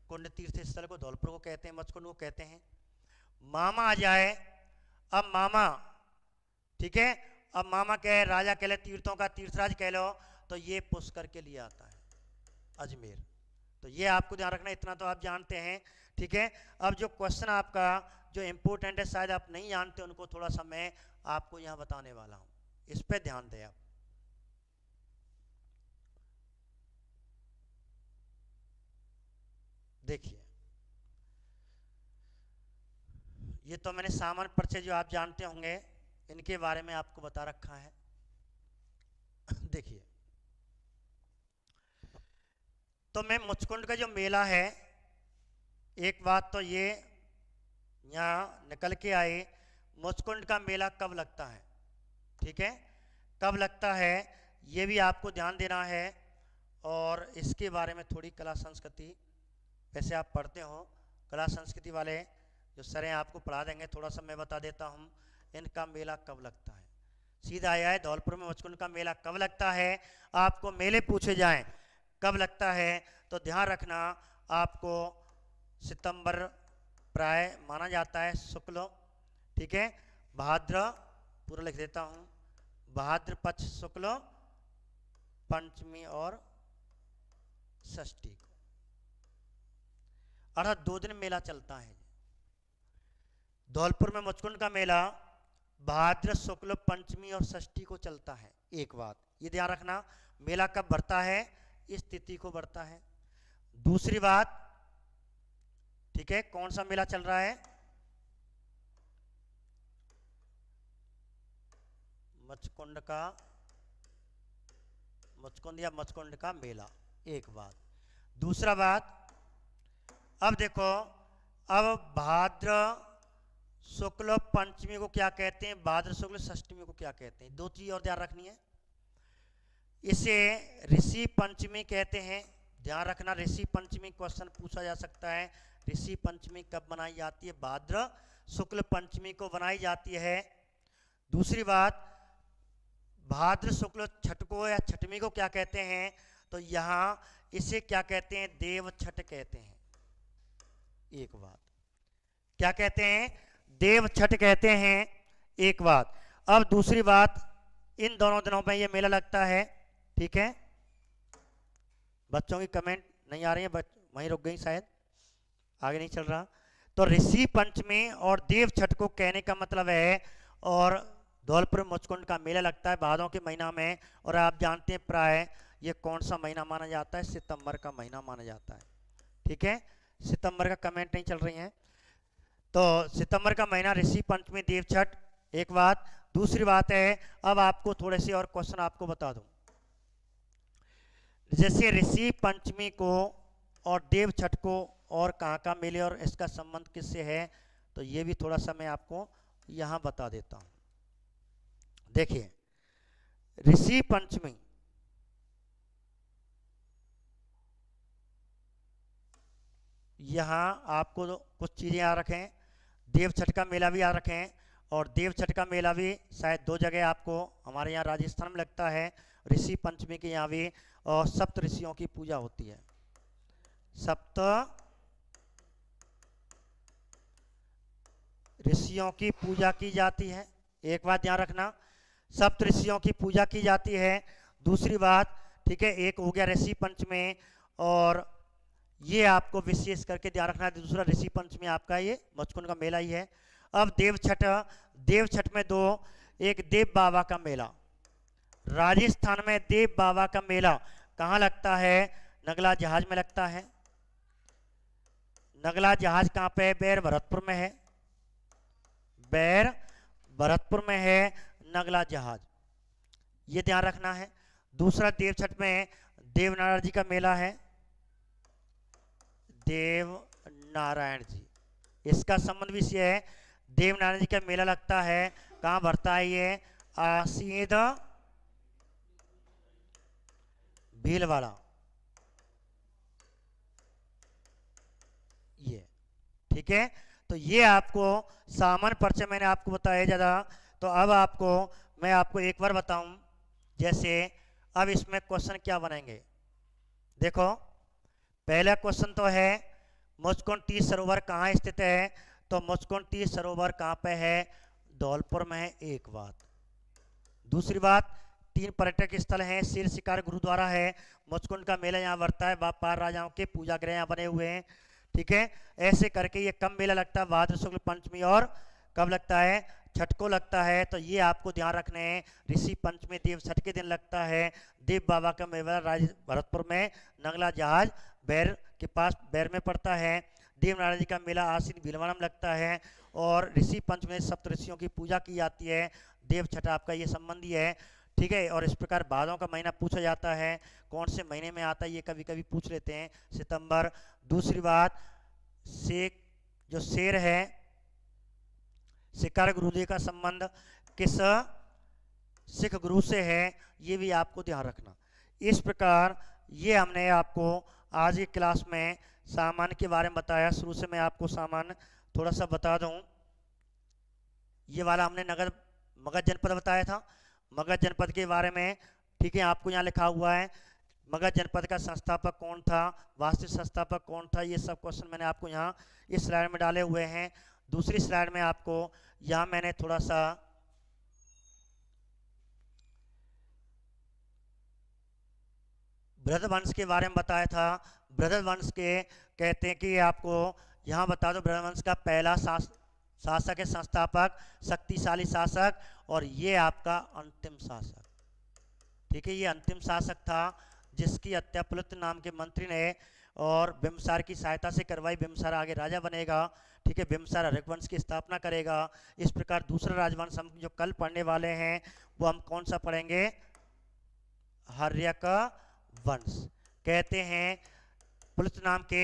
कुंड तीर्थ स्थल को धौलपुर को कहते हैं, मचकुंड को कहते हैं। मामा आ जाए, अब मामा, ठीक है, अब मामा कहे राजा कह ले तीर्थों का तीर्थराज कह लो, तो ये पुष्कर के लिए आता है, अजमेर। तो ये आपको ध्यान रखना, इतना तो आप जानते हैं, ठीक है। अब जो क्वेश्चन आपका जो इंपॉर्टेंट है, शायद आप नहीं जानते, उनको थोड़ा सा मैं आपको यहाँ बताने वाला हूँ, इस पे ध्यान दें आप। देखिए, ये तो मैंने सामान्य परिचय जो आप जानते होंगे इनके बारे में आपको बता रखा है। देखिए, तो मैं मुचकुंड का जो मेला है, एक बात तो ये यहाँ निकल के आए, मुचकुंड का मेला कब लगता है, ठीक है, कब लगता है ये भी आपको ध्यान देना है। और इसके बारे में थोड़ी कला संस्कृति, वैसे आप पढ़ते हो, कला संस्कृति वाले जो सर हैं आपको पढ़ा देंगे, थोड़ा सा मैं बता देता हूँ इनका मेला कब लगता है। सीधा आया है धौलपुर में मुचकुंड का मेला कब लगता है, आपको मेले पूछे जाएं कब लगता है, तो ध्यान रखना आपको सितंबर प्राय माना जाता है, शुक्ल, ठीक है, भाद्र, पूरा लिख देता हूँ, भाद्र पक्ष शुक्ल पंचमी और षष्ठी को, अर्थात 2 दिन मेला चलता है। धौलपुर में मुचकुंड का मेला भाद्र शुक्ल पंचमी और षष्ठी को चलता है। एक बात ये ध्यान रखना, मेला कब बढ़ता है, इस तिथि को बढ़ता है। दूसरी बात, ठीक है, कौन सा मेला चल रहा है, मचकुंड का, मुचकुंद या मचकुंड का मेला, एक बात। दूसरा बात, अब देखो, अब भाद्र शुक्ल पंचमी को क्या कहते हैं, भाद्र शुक्ल षष्ठी को क्या कहते हैं, 2 चीज और ध्यान रखनी है। इसे ऋषि पंचमी कहते हैं, ध्यान रखना, ऋषि पंचमी क्वेश्चन पूछा जा सकता है। ऋषि पंचमी कब मनाई जाती है, भाद्र शुक्ल पंचमी को बनाई जाती है। दूसरी बात, भाद्र शुक्ल छठ को या छठवीं को क्या कहते हैं, तो यहाँ इसे क्या कहते हैं, देव छठ कहते हैं। एक बात, क्या कहते हैं, देव छठ कहते हैं, एक बात। अब दूसरी बात, इन दोनों दिनों में ये मेला लगता है, ठीक है। बच्चों की कमेंट नहीं आ रही है, वहीं रुक गई शायद, आगे नहीं चल रहा। तो ऋषि पंचमी और देव छठ को कहने का मतलब है, और धौलपुर मुचकुंड का मेला लगता है भादों के महीना में, और आप जानते हैं प्राय ये कौन सा महीना माना जाता है, सितंबर का महीना माना जाता है, ठीक है। सितंबर का कमेंट नहीं चल रही है, तो सितंबर का महीना ऋषि पंचमी देव छठ, एक बात। दूसरी बात है, अब आपको थोड़े से और क्वेश्चन आपको बता दूं, जैसे ऋषि पंचमी को और देव छठ को और कहाँ का मेले और इसका संबंध किससे है, तो ये भी थोड़ा सा मैं आपको यहां बता देता हूं। देखिए, ऋषि पंचमी, यहां आपको कुछ चीजें आ रखें, देव छठ का मेला भी आ रखें, और देव छठ का मेला भी शायद 2 जगह आपको हमारे यहाँ राजस्थान में लगता है, ऋषि पंचमी के यहाँ भी, और सप्त ऋषियों की पूजा होती है, सप्त ऋषियों की पूजा की जाती है। एक बात ध्यान रखना, सप्त ऋषियों की पूजा की जाती है। दूसरी बात, ठीक है, एक हो गया ऋषि पंचमी, और ये आपको विशेष करके ध्यान रखना है, दूसरा ऋषि पंचमी आपका ये मुचकुंड का मेला ही है। अब देव छठ, देव छठ में 2, एक देव बाबा का मेला, राजस्थान में देव बाबा का मेला कहाँ लगता है, नगला जहाज में लगता है। नगला जहाज कहाँ पे है, बैर भरतपुर में है, बैर भरतपुर में है नगला जहाज, ये ध्यान रखना है। दूसरा, देव छठ में देव नारायण जी का मेला है, देव नारायण जी, इसका संबंध भी है, देव नारायण जी का मेला लगता है, कहाँ भरता है ये, आसीद भीलवाड़ा, ये ठीक है। तो ये आपको सामान्य परिचय मैंने आपको बताया ज़्यादा। तो अब आपको मैं आपको एक बार बताऊं, जैसे अब इसमें क्वेश्चन क्या बनेंगे। देखो पहला क्वेश्चन तो है मुचकुंड सरोवर कहाँ स्थित है। तो मुचकुंड सरोवर कहाँ पे है, धौलपुर में है, एक बात। दूसरी बात, 3 पर्यटक स्थल हैं, सिर शिकार गुरुद्वारा है, मुचकुंड का मेला यहाँ बढ़ता है, व्यापार राजाओं के पूजा गृह यहाँ बने हुए हैं, ठीक है। ऐसे करके ये कब मेला लगता है, भाद्र शुक्ल पंचमी और कब लगता है, छठ को लगता है। तो ये आपको ध्यान रखने हैं। ऋषि पंचमी देव छठ के दिन लगता है। देव बाबा का मेला राज भरतपुर में नंगला जहाज बैर के पास बैर में पड़ता है। देव नारायण जी का मेला आश्विन भीलवाड़ा में लगता है। और ऋषि पंचमी में सप्त ऋषियों की पूजा की जाती है। देव छठ आपका ये संबंधी है, ठीक है। और इस प्रकार भादों का महीना पूछा जाता है, कौन से महीने में आता है, ये कभी कभी पूछ लेते हैं, सितंबर। दूसरी बात, शेख जो शेर है, शिकार गुरुदेव का संबंध किस सिख गुरु से है, ये भी आपको ध्यान रखना। इस प्रकार ये हमने आपको आज की क्लास में सामान्य के बारे में बताया। शुरू से मैं आपको सामान्य थोड़ा सा बता दूं। ये वाला हमने नगर मगध जनपद बताया था, मगध जनपद के बारे में, ठीक है। आपको यहाँ लिखा हुआ है मगध जनपद का संस्थापक कौन था, वास्तविक संस्थापक कौन था, ये सब क्वेश्चन मैंने आपको यहाँ इस स्लाइड में डाले हुए हैं। दूसरी स्लाइड में आपको यहाँ मैंने थोड़ा सा बृहदवंश के बारे में बताया था। बृहदवंश के कहते हैं कि आपको यहाँ बता दो, बृहदवंश का पहला शासक है, संस्थापक, शक्तिशाली शासक, और ये आपका अंतिम शासक, ठीक है। ये अंतिम शासक था जिसकी हत्या पुलत्य नाम के मंत्री ने और बिम्बसार की सहायता से करवाई। बिम्बसार आगे राजा बनेगा, ठीक है। बिम्बसार हर्यवंश की स्थापना करेगा। इस प्रकार दूसरा राजवंश हम जो कल पढ़ने वाले हैं वो हम कौन सा पढ़ेंगे, हर्यक वंश। कहते हैं पुलत्य नाम के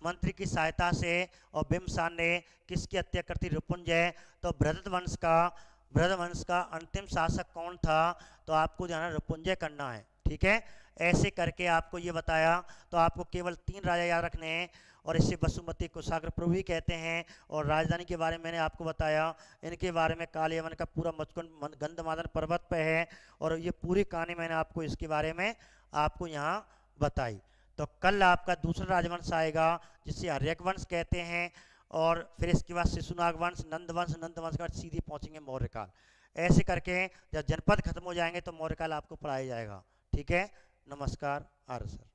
मंत्री की सहायता से और बिम्बसार ने किसकी हत्या करती, रिपुंजय। तो बृहदवंश का अंतिम शासक कौन था, तो आपको ध्यान रिपुंजय करना है, ठीक है। ऐसे करके आपको ये बताया। तो आपको केवल 3 राजा याद रखने हैं, और इसे वसुमती कुशाग्र प्रभु भी कहते हैं। और राजधानी के बारे में मैंने आपको बताया, इनके बारे में कालियवन का पूरा मुचकुंद गंधमादन पर्वत पे है, और ये पूरी कहानी मैंने आपको इसके बारे में आपको यहाँ बताई। तो कल आपका दूसरा राजवंश आएगा जिसे हर्यक वंश कहते हैं, और फिर इसके बाद शिशुनाग वंश, नंदवंश के बाद सीधे पहुंचेंगे मौर्यकाल। ऐसे करके जब जनपद खत्म हो जाएंगे तो मौर्यकाल आपको पढ़ाया जाएगा, ठीक है। नमस्कार, आर सर।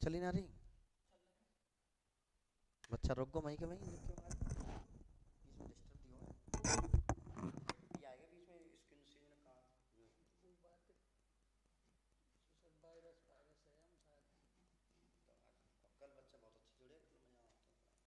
चली ना रही बच्चा, रुक गो मई के मई।